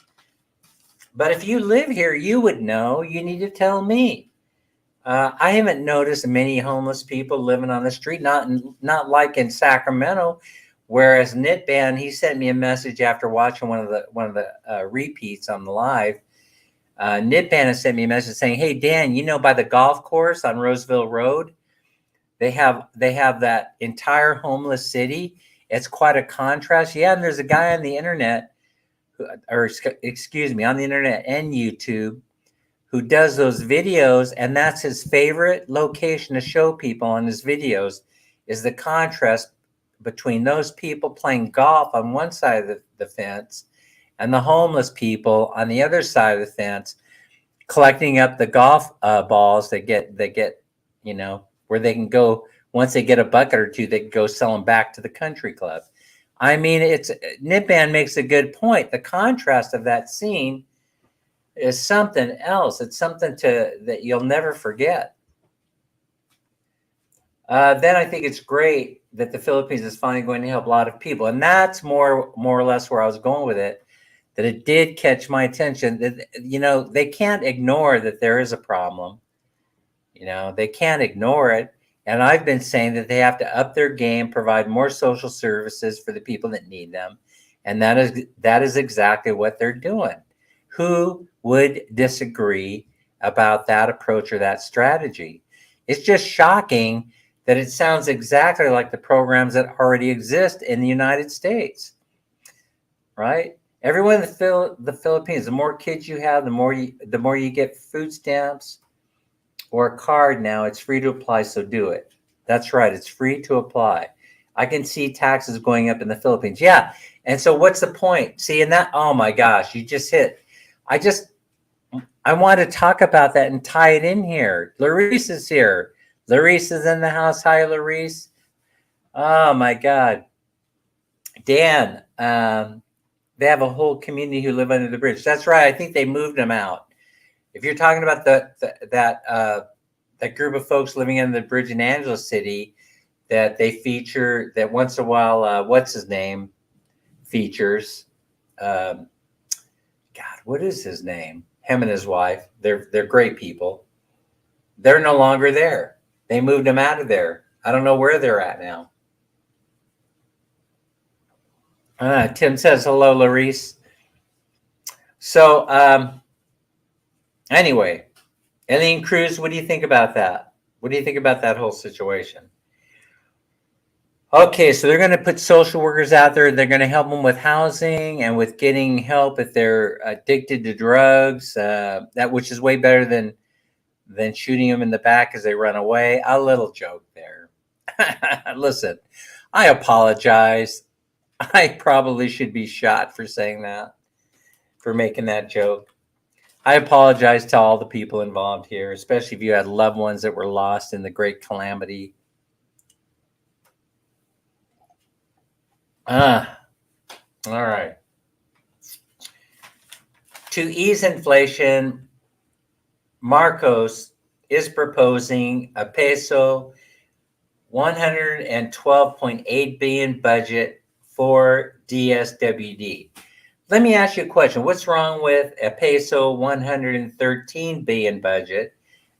But if you live here, you would know. You need to tell me. I haven't noticed many homeless people living on the street, not like in Sacramento. Whereas Knitband, he sent me a message after watching one of the repeats on the live. Knitband has sent me a message saying, "Hey Dan, you know by the golf course on Roseville Road, they have that entire homeless city. It's quite a contrast. Yeah, and there's a guy on the internet, or excuse me, on the internet and YouTube, who does those videos, and that's his favorite location to show people on his videos is the contrast between those people playing golf on one side of the fence and the homeless people on the other side of the fence collecting up the golf balls that get, you know, where they can go once they get a bucket or two, they can go sell them back to the country club. I mean, Knitband makes a good point. The contrast of that scene is something else. It's something that you'll never forget. Then I think it's great that the Philippines is finally going to help a lot of people, and that's more or less where I was going with it. That it did catch my attention. That, you know, they can't ignore that there is a problem. You know, they can't ignore it. And I've been saying that they have to up their game, provide more social services for the people that need them, and that is exactly what they're doing. Who would disagree about that approach or that strategy? It's just shocking that it sounds exactly like the programs that already exist in the United States, right? Everyone in the Philippines, the more kids you have, the more you get food stamps or a card now. It's free to apply, so do it. That's right, it's free to apply. I can see taxes going up in the Philippines. Yeah, and so what's the point? See, and that, oh my gosh, you just hit. I want to talk about that and tie it in here. Larice is here. Larice is in the house. Hi, Larice. Oh my God. Dan, they have a whole community who live under the bridge. That's right. I think they moved them out. If you're talking about that group of folks living under the bridge in Angeles City, that they feature, that once in a while, what's his name features. God, what is his name? Him and his wife. They're great people. They're no longer there. They moved them out of there. I don't know where they're at now. Tim says hello, Larice. So anyway, Eileen Cruz, what do you think about that? What do you think about that whole situation? Okay, so they're going to put social workers out there. They're going to help them with housing and with getting help if they're addicted to drugs. That, which is way better than shooting them in the back as they run away. A little joke there. Listen, I apologize. I probably should be shot for saying that, for making that joke. I apologize to all the people involved here, especially if you had loved ones that were lost in the great calamity. All right. To ease inflation, Marcos is proposing a peso 112.8 billion budget for DSWD. Let me ask you a question. What's wrong with a peso 113 billion budget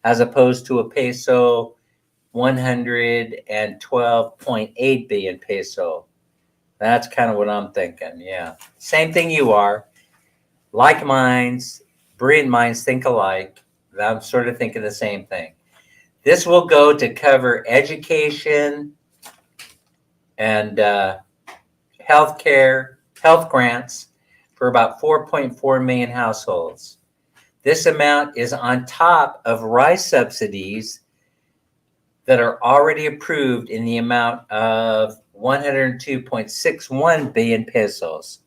as opposed to a peso 112.8 billion peso? That's kind of what I'm thinking. Yeah. Same thing you are. Like minds, brilliant minds think alike. I'm sort of thinking the same thing. This will go to cover education and health grants for about 4.4 million households. This amount is on top of rice subsidies that are already approved in the amount of 102.61 billion pesos.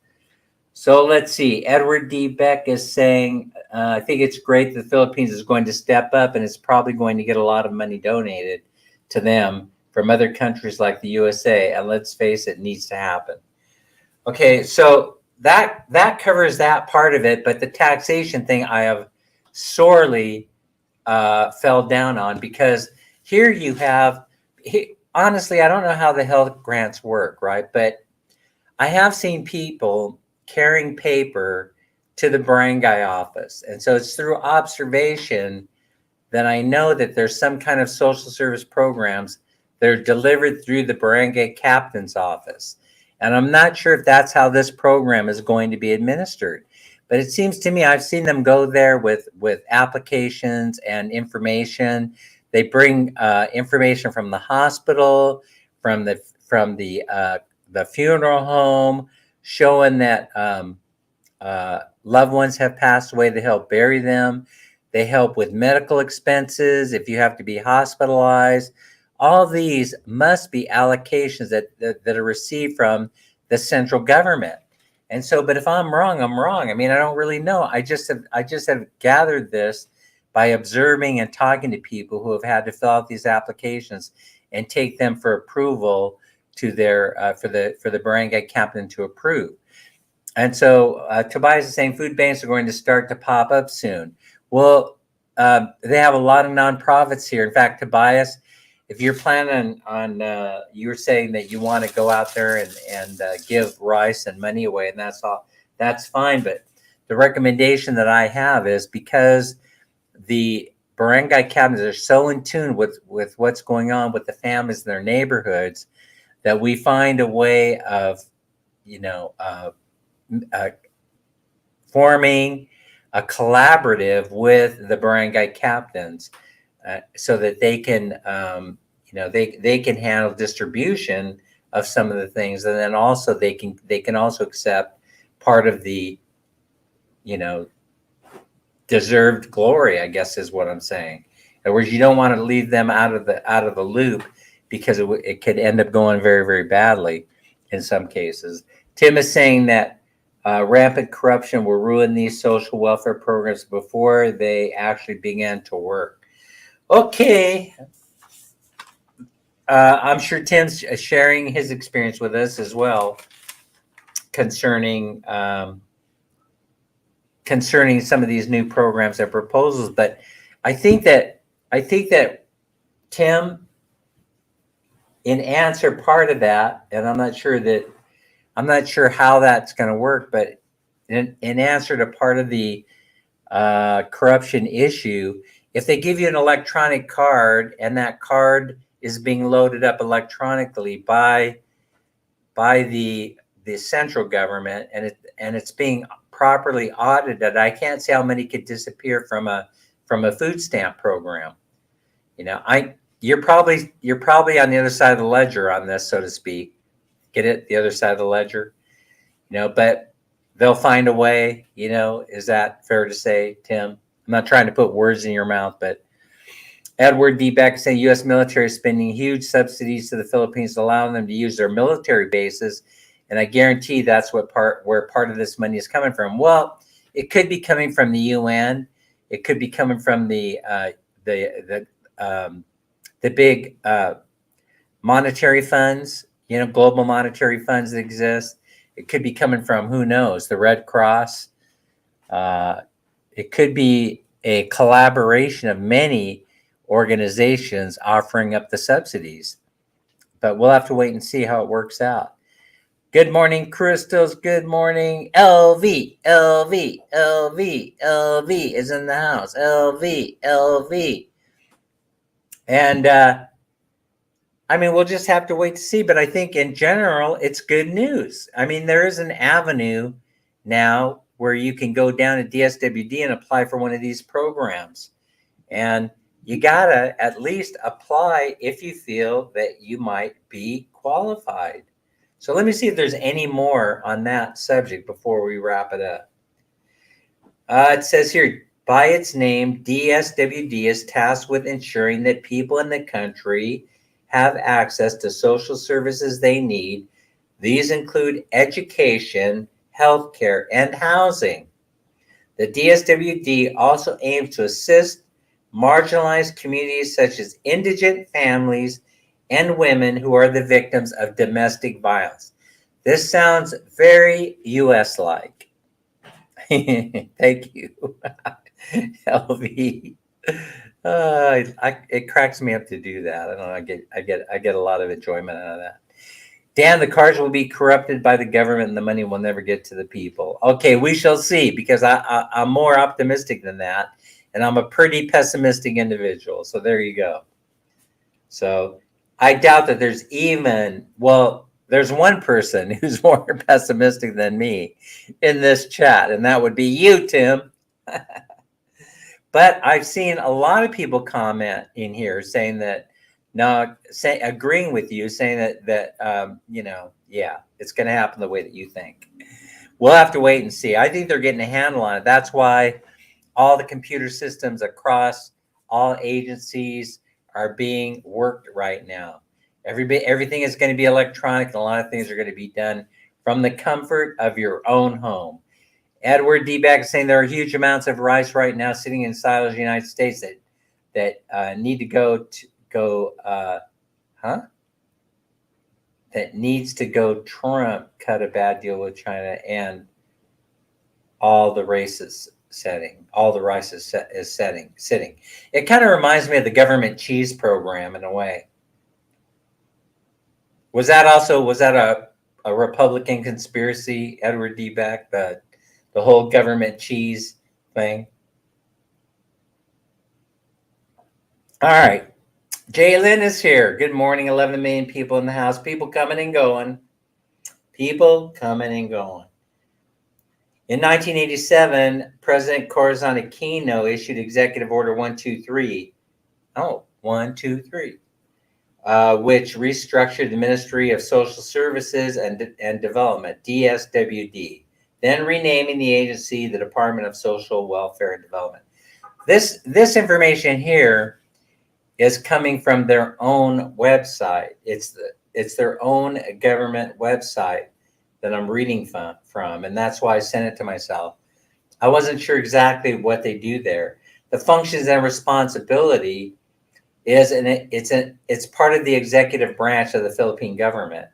So let's see. Edward D. Beck is saying, I think it's great that the Philippines is going to step up and it's probably going to get a lot of money donated to them from other countries like the USA. And let's face it, needs to happen. Okay, so that covers that part of it. But the taxation thing I have sorely fell down on, because here you have, honestly, I don't know how the health grants work, right? But I have seen people carrying paper to the barangay office. And so it's through observation that I know that there's some kind of social service programs that are delivered through the barangay captain's office. And I'm not sure if that's how this program is going to be administered. But it seems to me I've seen them go there with applications and information. They bring information from the hospital, from the funeral home, showing that loved ones have passed away. They help bury them. They help with medical expenses if you have to be hospitalized. All of these must be allocations that are received from the central government. And so, but if I'm wrong, I'm wrong. I mean, I don't really know. I just have gathered this by observing and talking to people who have had to fill out these applications and take them for approval to their for the barangay captain to approve. And so Tobias is saying food banks are going to start to pop up soon. Well, they have a lot of nonprofits here. In fact, Tobias, if you're planning on, you were saying that you want to go out there and give rice and money away, and that's all, that's fine. But the recommendation that I have is, because the barangay captains are so in tune with what's going on with the families in their neighborhoods, that we find a way of, forming a collaborative with the barangay captains, so that they can, they can handle distribution of some of the things, and then also they can also accept part of the, deserved glory, I guess is what I'm saying. In other words, you don't want to leave them out of the loop, because it could end up going very, very badly in some cases. Tim is saying that rampant corruption will ruin these social welfare programs before they actually began to work. Okay. I'm sure Tim's sharing his experience with us as well concerning some of these new programs and proposals. But I think that Tim, in answer part of that, and I'm not sure how that's going to work, but in answer to part of the corruption issue, if they give you an electronic card and that card is being loaded up electronically by the central government, and it's being properly audited, I can't see how many could disappear from a food stamp program. You're probably on the other side of the ledger on this, so to speak. Get it? The other side of the ledger. But they'll find a way. Is that fair to say, Tim? I'm not trying to put words in your mouth, but Edward D. Beck is saying U.S. military is spending huge subsidies to the Philippines, allowing them to use their military bases, and I guarantee that's where part of this money is coming from. Well, it could be coming from the UN. It could be coming from the big monetary funds, global monetary funds that exist. It could be coming from, who knows, the Red Cross. It could be a collaboration of many organizations offering up the subsidies. But we'll have to wait and see how it works out. Good morning, Crystals. Good morning. LV is in the house. LV. And we'll just have to wait to see. But I think in general, it's good news. There is an avenue now where you can go down to DSWD and apply for one of these programs. And you gotta at least apply if you feel that you might be qualified. So let me see if there's any more on that subject before we wrap it up. It says here, by its name, DSWD is tasked with ensuring that people in the country have access to social services they need. These include education, healthcare, and housing. The DSWD also aims to assist marginalized communities such as indigent families and women who are the victims of domestic violence. This sounds very US-like. Thank you, LV. It cracks me up to do that. I don't know. I get a lot of enjoyment out of that. Dan, the cars will be corrupted by the government and the money will never get to the people. Okay, we shall see, because I'm more optimistic than that. And I'm a pretty pessimistic individual. So there you go. So I doubt that there's there's one person who's more pessimistic than me in this chat, and that would be you, Tim. But I've seen a lot of people comment in here saying that, agreeing with you, saying that yeah, it's going to happen the way that you think. We'll have to wait and see. I think they're getting a handle on it. That's why all the computer systems across all agencies are being worked right now. Everything is going to be electronic, and a lot of things are going to be done from the comfort of your own home. Edward D. Beck is saying there are huge amounts of rice right now sitting in silos in the United States that need to that needs to go. Trump cut a bad deal with China, and all the rice is sitting. It kind of reminds me of the government cheese program in a way. Was that a Republican conspiracy, Edward D. Beck, the whole government cheese thing? All right. Jalen is here. Good morning. 11 million people in the house. People coming and going. In 1987, President Corazon Aquino issued Executive Order 123. Oh, 123. Which restructured the Ministry of Social Services and Development, DSWD, then renaming the agency the Department of Social Welfare and Development. This information here is coming from their own website. It's their own government website that I'm reading from, and that's why I sent it to myself. I wasn't sure exactly what they do there. The functions and responsibility is, and it's part of the executive branch of the Philippine government,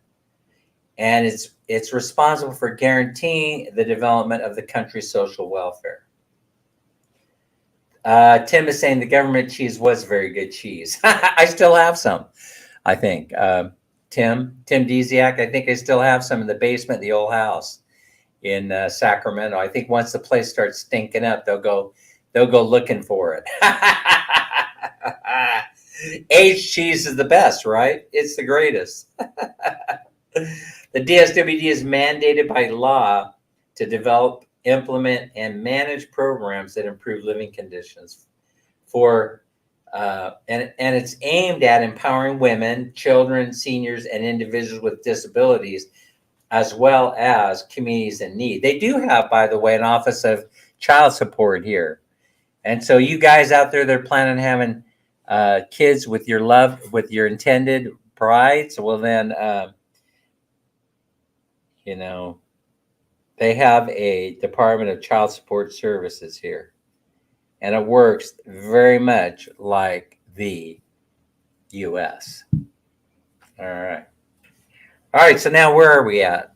and it's responsible for guaranteeing the development of the country's social welfare. Tim is saying the government cheese was very good cheese. I still have some, I think. Tim Desiak, I think I still have some in the basement of the old house in Sacramento. I think once the place starts stinking up, they'll go looking for it. Aged cheese is the best, right? It's the greatest. The DSWD is mandated by law to develop, implement, and manage programs that improve living conditions and it's aimed at empowering women, children, seniors, and individuals with disabilities, as well as communities in need. They do have, by the way, an Office of Child Support here. And so you guys out there that are planning on having kids with your intended brides, well then, they have a Department of Child Support Services here. And it works very much like the U.S. All right. So now where are we at?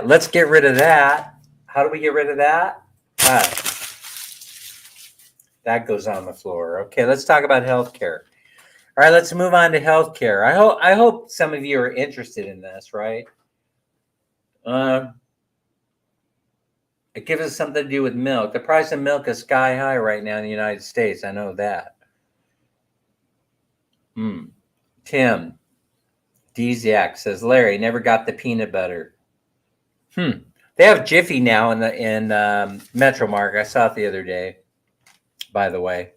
Let's get rid of that. How do we get rid of that? That goes on the floor. Okay, let's talk about healthcare. All right, let's move on to healthcare. I hope some of you are interested in this, right? It gives us something to do with milk. The price of milk is sky high right now in the United States. I know that. Tim Desiak says, Larry, never got the peanut butter. They have Jiffy now in Metro Market. I saw it the other day, by the way.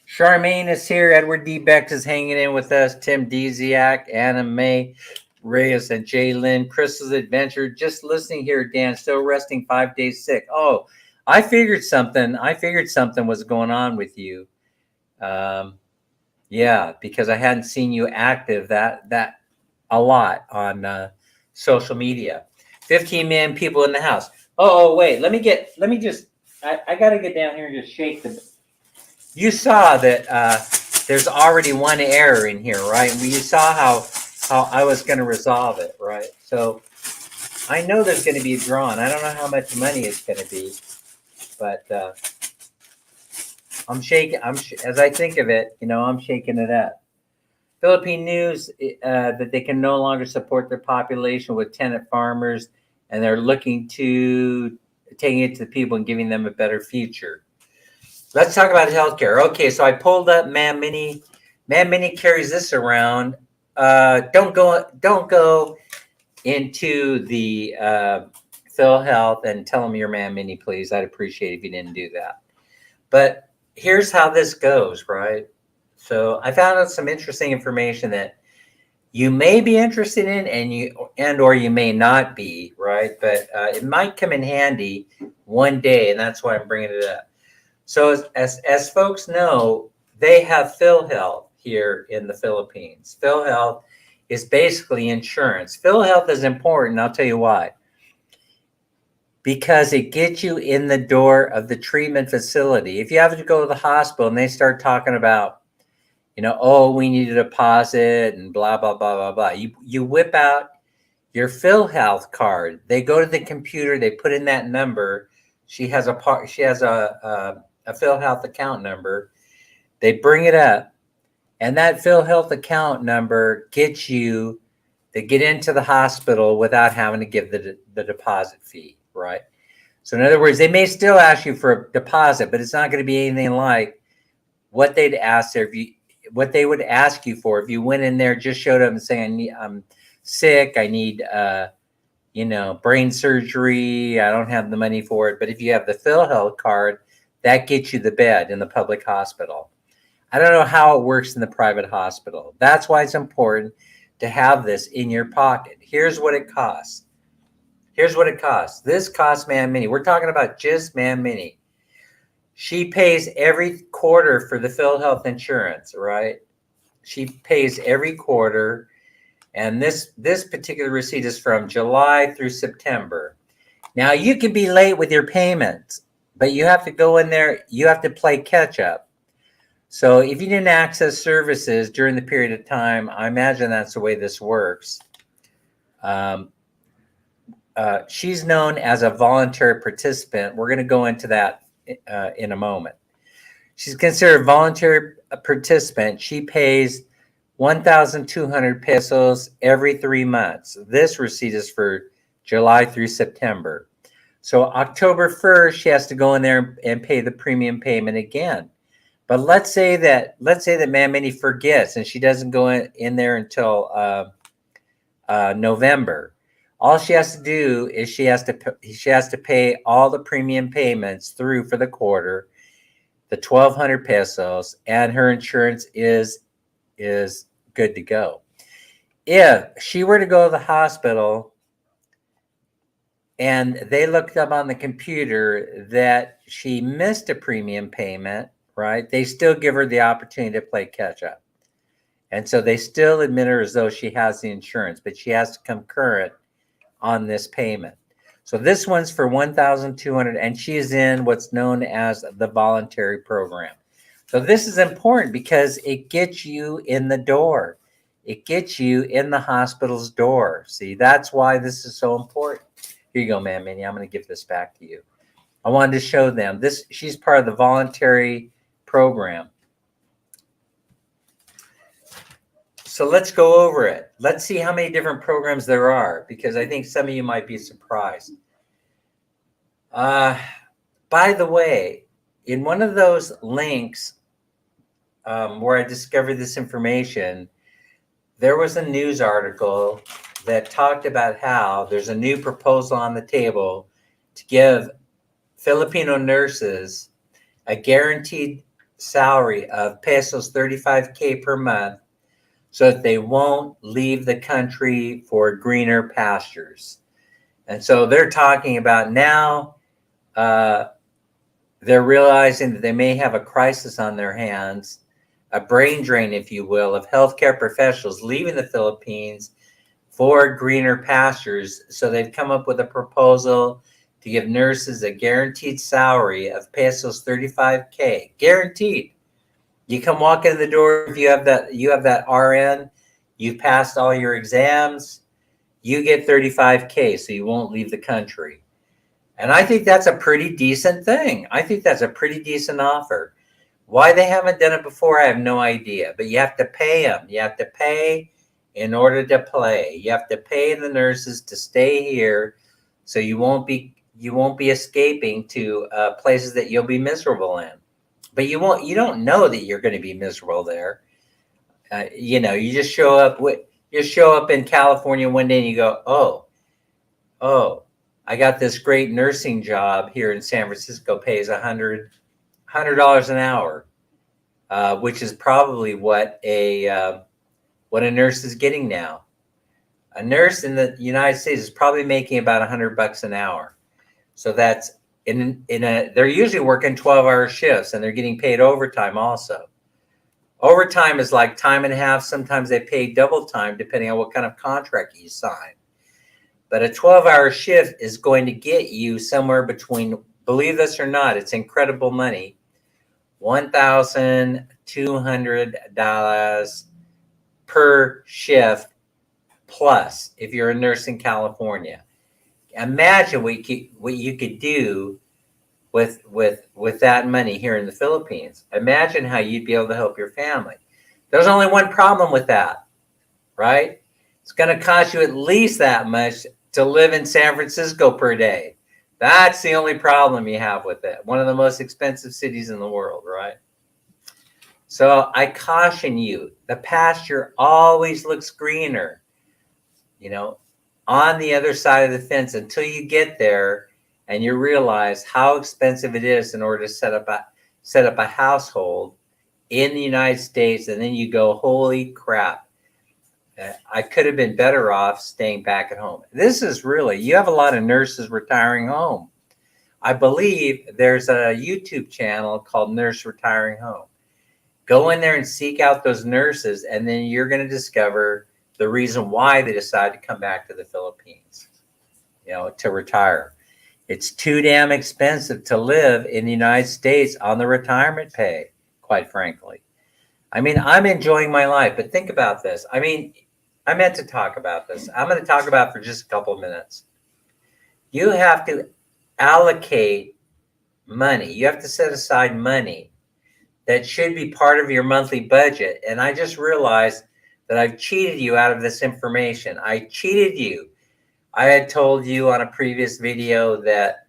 Charmaine is here. Edward D. Beck is hanging in with us. Tim Desiak, Anna Mae Reyes, and Jay Lynn. Crystal's Adventure. Just listening here, Dan. Still resting 5 days sick. Oh, I figured something was going on with you. Yeah, because I hadn't seen you active that a lot on social media. 15 million people in the house. Oh, wait, let me just, I got to get down here and just shake the, you saw that there's already one error in here, right? And you saw how I was going to resolve it, right? So I know there's going to be a drawn. I don't know how much money it's going to be, but I'm shaking. As I think of it, I'm shaking it up. Philippine News that they can no longer support their population with tenant farmers, and they're looking to taking it to the people and giving them a better future. Let's talk about healthcare. Okay, so I pulled up Man Mini. Man Mini carries this around. Don't go into the PhilHealth and tell them your Man Mini, please. I'd appreciate it if you didn't do that. But here's how this goes, right? So I found out some interesting information that you may be interested in, or you may not be, right? But it might come in handy one day, and that's why I'm bringing it up. So as folks know, they have PhilHealth here in the Philippines. PhilHealth is basically insurance. PhilHealth is important. I'll tell you why. Because it gets you in the door of the treatment facility. If you have to go to the hospital and they start talking about, oh, we need a deposit and blah, blah, blah, blah, blah. You whip out your PhilHealth card. They go to the computer. They put in that number. She has a PhilHealth account number. They bring it up, and that PhilHealth account number gets you to get into the hospital without having to give the deposit fee, right? So in other words, they may still ask you for a deposit, but it's not going to be anything like what they'd ask there what they would ask you for if you went in there, just showed up and saying, I'm sick, I need brain surgery, I don't have the money for it. But if you have the PhilHealth card, that gets you the bed in the public hospital. I don't know how it works in the private hospital. That's why it's important to have this in your pocket. Here's what it costs. This costs Man Mini. We're talking about just Man Mini. She pays every quarter for the PhilHealth insurance, right? She pays every quarter. And this particular receipt is from July through September. Now, you can be late with your payments, but you have to go in there. You have to play catch up. So if you didn't access services during the period of time, I imagine that's the way this works. She's known as a voluntary participant. We're going to go into that in a moment. She's considered a voluntary participant. She pays 1,200 pesos every 3 months. This receipt is for July through September. So October 1st, she has to go in there and pay the premium payment again. But let's say that Man Mini forgets and she doesn't go in there until November. All she has to do is she has to pay all the premium payments through for the quarter, the 1,200 pesos, and her insurance is good to go. If she were to go to the hospital and they looked up on the computer that she missed a premium payment, right, they still give her the opportunity to play catch up. And so they still admit her as though she has the insurance, but she has to come current on this payment. So this one's for 1,200, and she is in what's known as the voluntary program. So this is important because it gets you in the door. It gets you in the hospital's door. See, that's why this is so important. Here you go, Man Mini. I'm going to give this back to you. I wanted to show them this. She's part of the voluntary program. So let's go over it. Let's see how many different programs there are, because I think some of you might be surprised. By the way, in one of those links where I discovered this information, there was a news article that talked about how there's a new proposal on the table to give Filipino nurses a guaranteed salary of pesos 35K per month so that they won't leave the country for greener pastures. And so they're talking about now, they're realizing that they may have a crisis on their hands, a brain drain, if you will, of healthcare professionals leaving the Philippines for greener pastures. So they've come up with a proposal to give nurses a guaranteed salary of pesos 35K, guaranteed. You come walk in the door, if you have that RN, you've passed all your exams, you get 35K, so you won't leave the country. And I think that's a pretty decent thing. I think that's a pretty decent offer. Why they haven't done it before, I have no idea. But you have to pay them. You have to pay in order to play. You have to pay the nurses to stay here, so you won't be escaping to places that you'll be miserable in. But you don't know that you're going to be miserable there. You just show up in California one day and you go, oh, I got this great nursing job here in San Francisco, pays $100 an hour, which is probably what a nurse is getting now. A nurse in the United States is probably making about $100 an hour. So that's they're usually working 12-hour shifts, and they're getting paid overtime also. Overtime is like time and a half. Sometimes they pay double time depending on what kind of contract you sign. But a 12-hour shift is going to get you somewhere between, believe this or not, it's incredible money, $1,200 per shift plus if you're a nurse in California. Imagine what you could do with that money here in the Philippines. Imagine how you'd be able to help your family. There's only one problem with that, right? It's going to cost you at least that much to live in San Francisco per day. That's the only problem you have with it. One of the most expensive cities in the world, right? So I caution you, the pasture always looks greener, on the other side of the fence until you get there and you realize how expensive it is in order to set up a household in the United States. And then you go, holy crap, I could have been better off staying back at home. This is you have a lot of nurses retiring home. I believe there's a YouTube channel called Nurse Retiring Home. Go in there and seek out those nurses, and then you're going to discover the reason why they decide to come back to the Philippines, to retire. It's too damn expensive to live in the United States on the retirement pay, quite frankly. I mean, I'm enjoying my life, but think about this. I mean, I meant to talk about this. I'm going to talk about it for just a couple of minutes. You have to allocate money. You have to set aside money that should be part of your monthly budget. And I just realized that I've cheated you out of this information. I cheated you. I had told you on a previous video that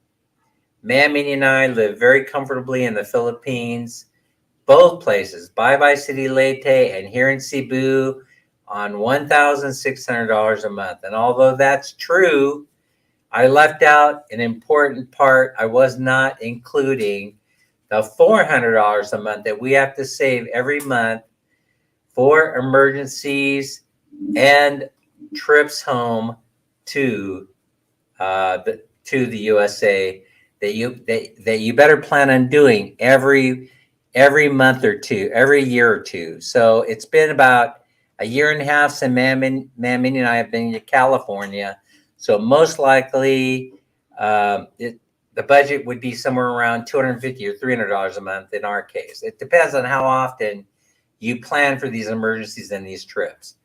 Mammy and I live very comfortably in the Philippines, both places, Bye-Bye City Leyte and here in Cebu, on $1,600 a month. And although that's true, I left out an important part. I was not including the $400 a month that we have to save every month for emergencies and trips home to the USA that you better plan on doing every month or two, every year or two. So it's been about a year and a half since Mammy and I have been to California. So most likely the budget would be somewhere around $250 or $300 a month in our case. It depends on how often you plan for these emergencies and these trips.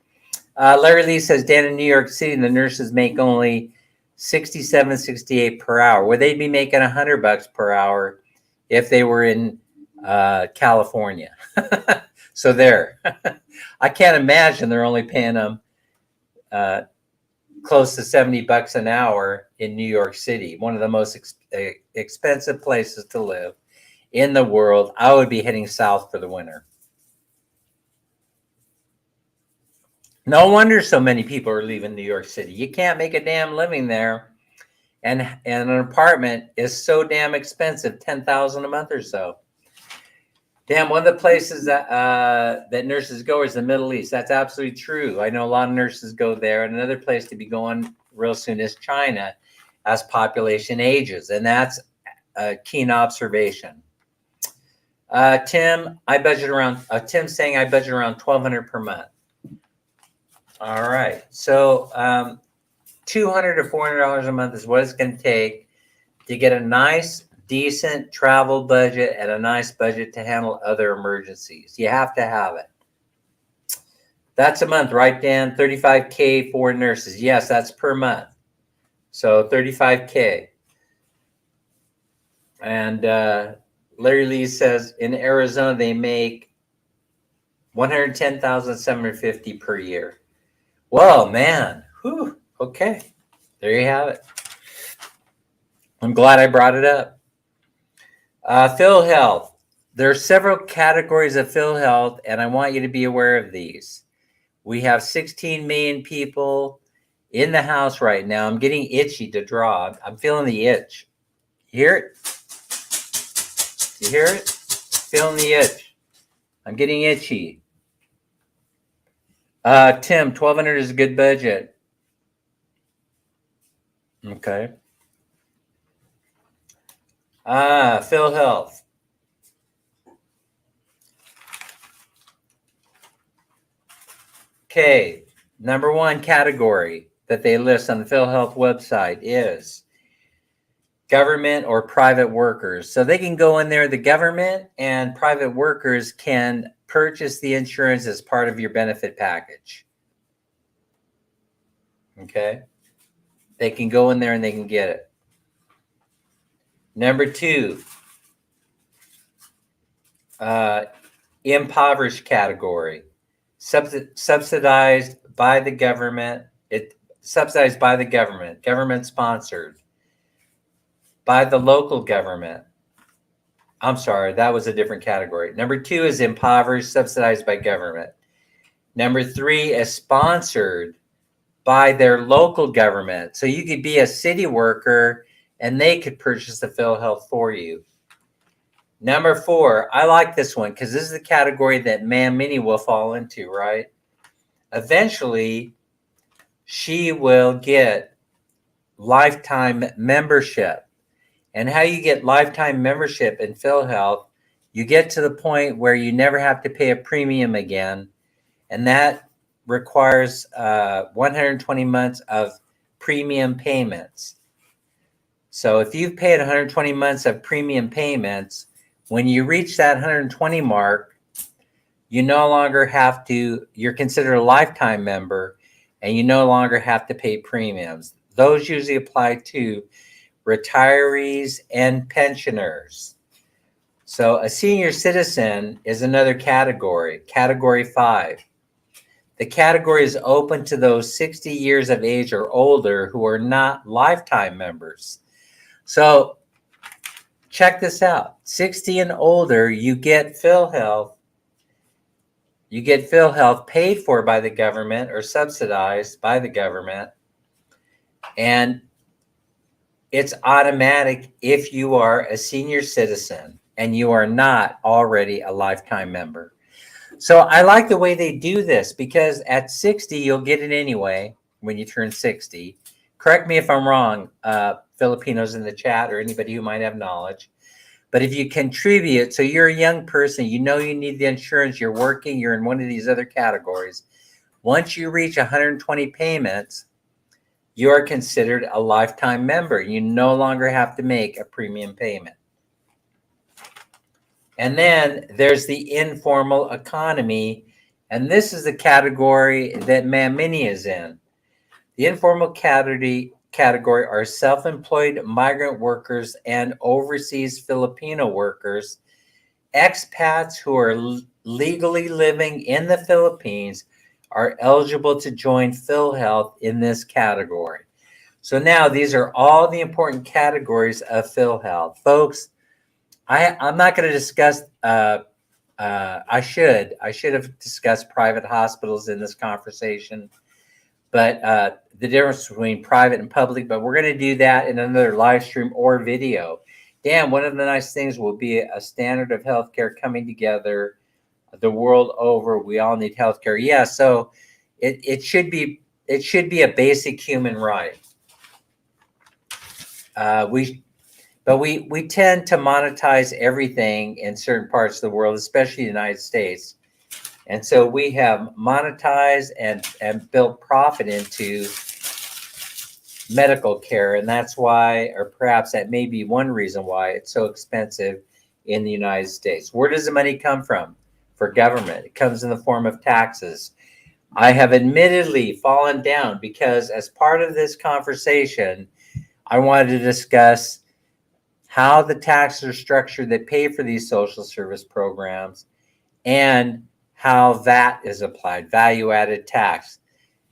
Larry Lee says, Dan, in New York City, the nurses make only $67, $68 per hour. Well, they'd be making $100 per hour if they were in California. So there. I can't imagine they're only paying them close to $70 an hour in New York City, one of the most expensive places to live in the world. I would be heading south for the winter. No wonder so many people are leaving New York City. You can't make a damn living there. And an apartment is so damn expensive, $10,000 a month or so. Damn, one of the places that nurses go is the Middle East. That's absolutely true. I know a lot of nurses go there. And another place to be going real soon is China as population ages. And that's a keen observation. Tim's saying I budget around $1,200 per month. All right. So $200 to $400 a month is what it's going to take to get a nice, decent travel budget and a nice budget to handle other emergencies. You have to have it. That's a month, right, Dan? $35K for nurses. Yes, that's per month. So $35K. And Larry Lee says in Arizona they make $110,750 per year. Whoa, man. Whew. Okay. There you have it. I'm glad I brought it up. PhilHealth. There are several categories of PhilHealth, and I want you to be aware of these. We have 16 million people in the house right now. I'm getting itchy to draw. I'm feeling the itch. You hear it? You hear it? Feeling the itch. I'm getting itchy. Tim, 1,200 is a good budget. Okay. PhilHealth. Okay, number one category that they list on the PhilHealth website is government or private workers. So they can go in there, the government and private workers can purchase the insurance as part of your benefit package. Okay, they can go in there and they can get it. Number two, impoverished category. Subsidized by the government. Subsidized by the government, government sponsored. By the local government. I'm sorry, that was a different category. Number two is impoverished, subsidized by government. Number three is sponsored by their local government. So you could be a city worker and they could purchase the PhilHealth for you. Number four, I like this one because this is the category that Ma'am Minnie will fall into, right? Eventually, she will get lifetime membership. And how you get lifetime membership in PhilHealth, you get to the point where you never have to pay a premium again. And that requires 120 months of premium payments. So if you've paid 120 months of premium payments, when you reach that 120 mark, you no longer have to, you're considered a lifetime member and you no longer have to pay premiums. Those usually apply to retirees and pensioners. So a senior citizen is another category, category 5. The category is open to those 60 years of age or older who are not lifetime members. So check this out. 60 and older, you get PhilHealth. You get PhilHealth paid for by the government or subsidized by the government. And it's automatic if you are a senior citizen and you are not already a lifetime member. So I like the way they do this because at 60, you'll get it anyway when you turn 60. Correct me if I'm wrong, Filipinos in the chat or anybody who might have knowledge. But if you contribute, so you're a young person, you know you need the insurance, you're working, you're in one of these other categories. Once you reach 120 payments, you are considered a lifetime member. You no longer have to make a premium payment. And then there's the informal economy, and this is the category that Ma'am Minnie is in. The informal category are self-employed migrant workers and overseas Filipino workers, expats who are legally living in the Philippines are eligible to join PhilHealth in this category. So now these are all the important categories of PhilHealth. Folks, I'm not going to discuss, I should have discussed private hospitals in this conversation, but the difference between private and public, but we're going to do that in another live stream or video. Dan, one of the nice things will be a standard of healthcare coming together the world over. We all need healthcare. Yeah, so it should be a basic human right. We tend to monetize everything in certain parts of the world, especially the United States. And so we have monetized and built profit into medical care. And that's why, or perhaps that may be one reason why it's so expensive in the United States. Where does the money come from for government? It comes in the form of taxes. I have admittedly fallen down because as part of this conversation, I wanted to discuss how the taxes are structured that pay for these social service programs and how that is applied, value-added tax,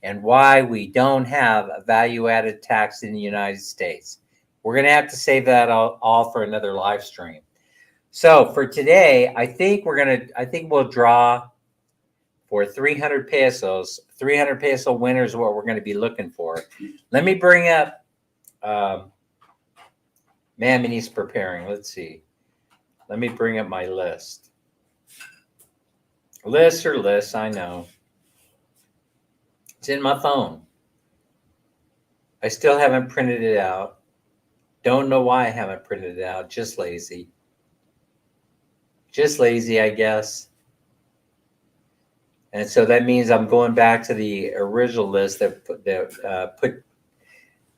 and why we don't have a value-added tax in the United States. We're going to have to save that all for another live stream. So for today, I think we'll draw for 300 pesos. 300 peso winner is what we're going to be looking for. Let me bring up, Mamini's preparing. Let's see. Let me bring up my list. List, I know. It's in my phone. I still haven't printed it out. Don't know why I haven't printed it out. Just lazy. Just lazy, I guess. And so that means I'm going back to the original list that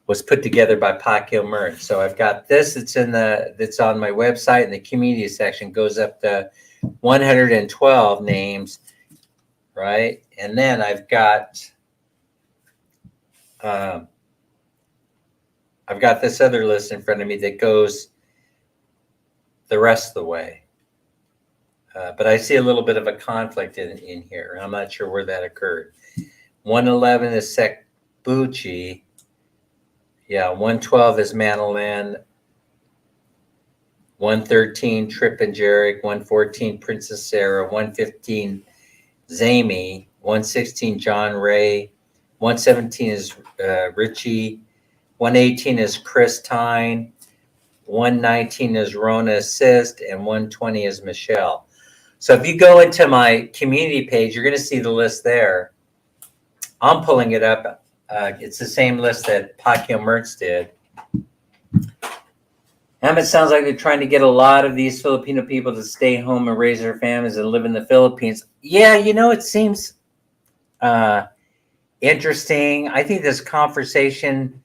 was put together by Pacquiao Mert. So I've got this that's on my website in the community section, goes up to 112 names, right? And then I've got this other list in front of me that goes the rest of the way. But I see a little bit of a conflict in here. I'm not sure where that occurred. 111 is Secbuchi. Yeah, 112 is Manolin. 113 Trip and Jarek. 114 Princess Sarah. 115 Zamy. 116 John Ray. 117 is Richie. 118 is Chris Tyne. 119 is Rona Assist. And 120 is Michelle. So if you go into my community page, you're going to see the list there. I'm pulling it up. It's the same list that Pacquiao Mert did. It sounds like they're trying to get a lot of these Filipino people to stay home and raise their families and live in the Philippines. Yeah, it seems interesting. I think this conversation,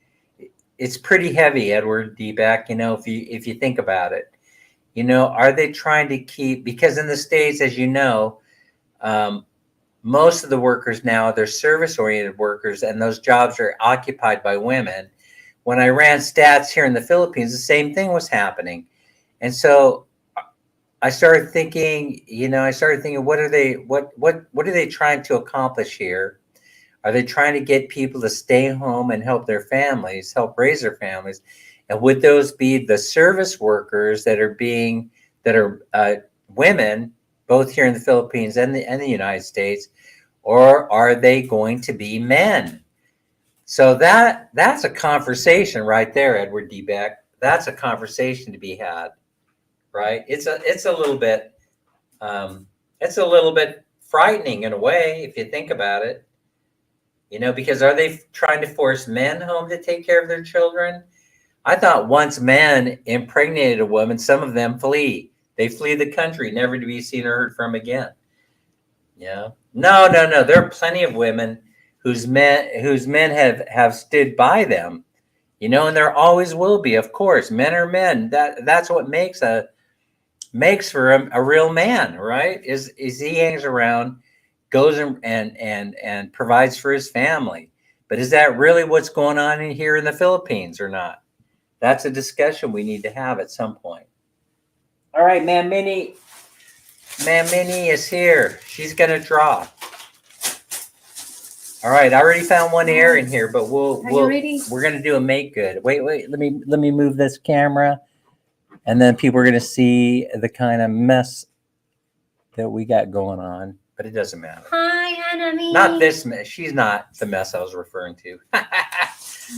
it's pretty heavy, Edward D. Beck, if you think about it. Are they trying to keep, because in the States, as you know, most of the workers now, they're service-oriented workers, and those jobs are occupied by women. When I ran stats here in the Philippines, the same thing was happening. And so I started thinking, what are they trying to accomplish here? Are they trying to get people to stay home and help their families, help raise their families? And would those be the service workers that are women, both here in the Philippines and the United States, or are they going to be men? So that's a conversation right there, Edward D. Beck. That's a conversation to be had, right? It's a little bit frightening in a way if you think about it, because are they trying to force men home to take care of their children? I thought once men impregnated a woman, some of them flee. They flee the country, never to be seen or heard from again. Yeah. No. There are plenty of women whose men have stood by them, and there always will be. Of course, men are men. That's what makes for a real man, right? Is he hangs around, goes and provides for his family. But is that really what's going on here in the Philippines or not? That's a discussion we need to have at some point. All right, Mamini is here. She's gonna draw. All right, I already found one error in here, but we're gonna do a make good. Wait, let me move this camera, and then people are gonna see the kind of mess that we got going on. But it doesn't matter. Hi, Anami. Not this mess. She's not the mess I was referring to.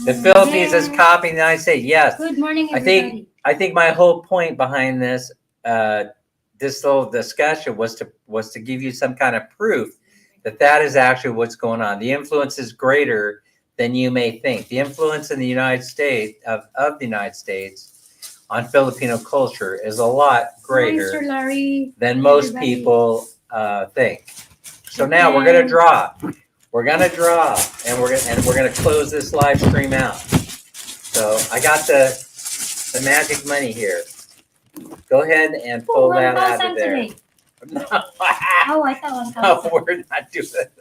The Philippines is copying the United States. Yes. Good morning, everybody. I think my whole point behind this little discussion was to give you some kind of proof that is actually what's going on. The influence is greater than you may think. The influence in the United States of the United States on Filipino culture is a lot greater than most people think. So now we're gonna draw. We're gonna draw, and we're gonna close this live stream out. So I got the magic money here. Go ahead and pull that out of 1,000 there. today. No, Oh, I thought 1,000. we're not doing that.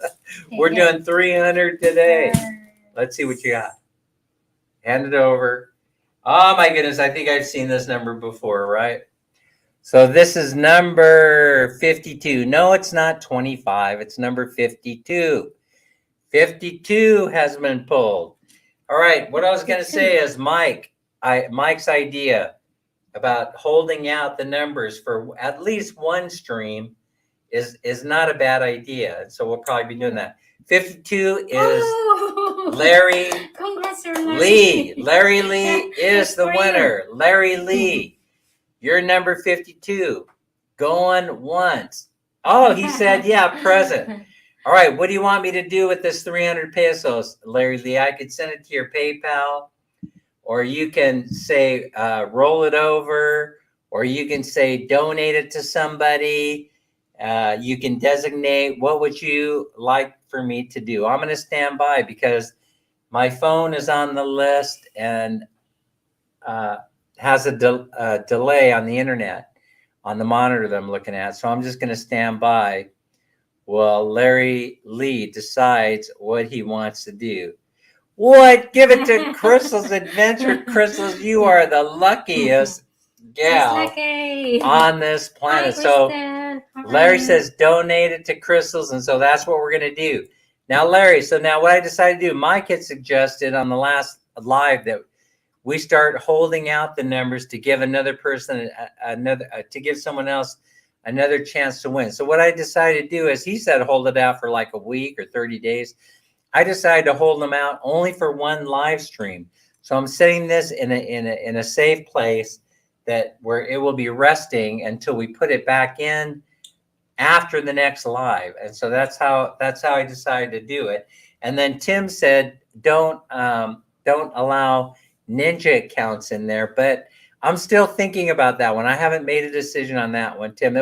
Okay, We're yeah. doing 300 today. Let's see what you got. Hand it over. Oh my goodness, I think I've seen this number before, right? So this is number 52. No, it's not 25. It's number 52. 52 has been pulled. All right, what I was going to say is Mike's idea about holding out the numbers for at least one stream is not a bad idea. So we'll probably be doing that. 52 is Oh! Larry Congrats, Larry. Lee. Larry Lee is the For you. winner. Larry Lee, you're number 52. Going once. Oh, he said, yeah, present. All right, what do you want me to do with this 300 pesos, Larry Lee? I could send it to your PayPal, or you can say roll it over, or you can say donate it to somebody. You can designate what would you like for me to do. I'm going to stand by because my phone is on the list and has a delay on the internet on the monitor that I'm looking at. So I'm just going to stand by while Larry Lee decides what he wants to do. What? Give it to Crystal's Adventure. Crystals, you are the luckiest gal Lucky. on this planet. Hi, So Kristen. How are Larry you? says donate it to Crystals, and so that's what we're going to do. Now, Larry, so now what I decided to do, Mike had suggested on the last live that we start holding out the numbers to give another person to give someone else another chance to win. So what I decided to do is he said hold it out for like a week or 30 days. I decided to hold them out only for one live stream. So I'm setting this in a safe place that where it will be resting until we put it back in after the next live. And so that's how I decided to do it. And then Tim said don't allow Ninja accounts in there, but I'm still thinking about that one. I haven't made a decision on that one, Tim.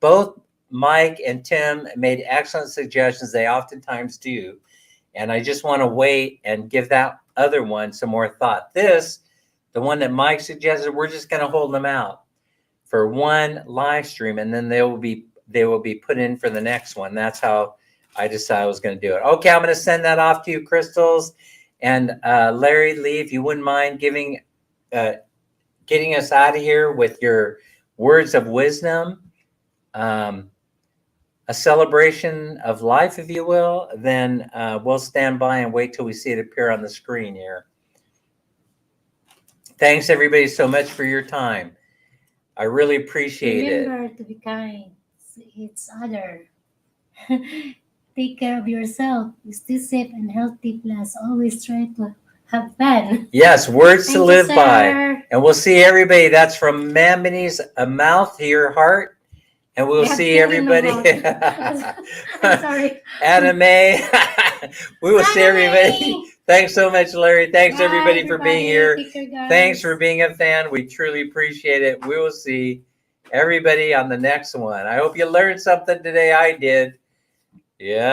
Both Mike and Tim made excellent suggestions. They oftentimes do. And I just want to wait and give that other one some more thought. The one that Mike suggested, we're just going to hold them out for one live stream, and then they will be put in for the next one. That's how I decided I was going to do it. Okay, I'm going to send that off to you, Crystals. And Larry Lee, if you wouldn't mind getting us out of here with your words of wisdom, a celebration of life, if you will, then we'll stand by and wait till we see it appear on the screen here. Thanks, everybody, so much for your time. I really appreciate it. Remember to be kind to each other. Take care of yourself. Stay safe and healthy. Plus, always try to have fun. Yes, words to Thank you, live by. sir. And we'll see everybody. That's from Mamini's mouth to your heart. And we'll Yeah, see fill in the everybody. I'm sorry. Anime. We will see everybody. Anime. Thanks so much, Larry. Thanks, Bye, everybody, for being here. Take care, guys. Thanks for being a fan. We truly appreciate it. We will see everybody on the next one. I hope you learned something today. I did. Yeah.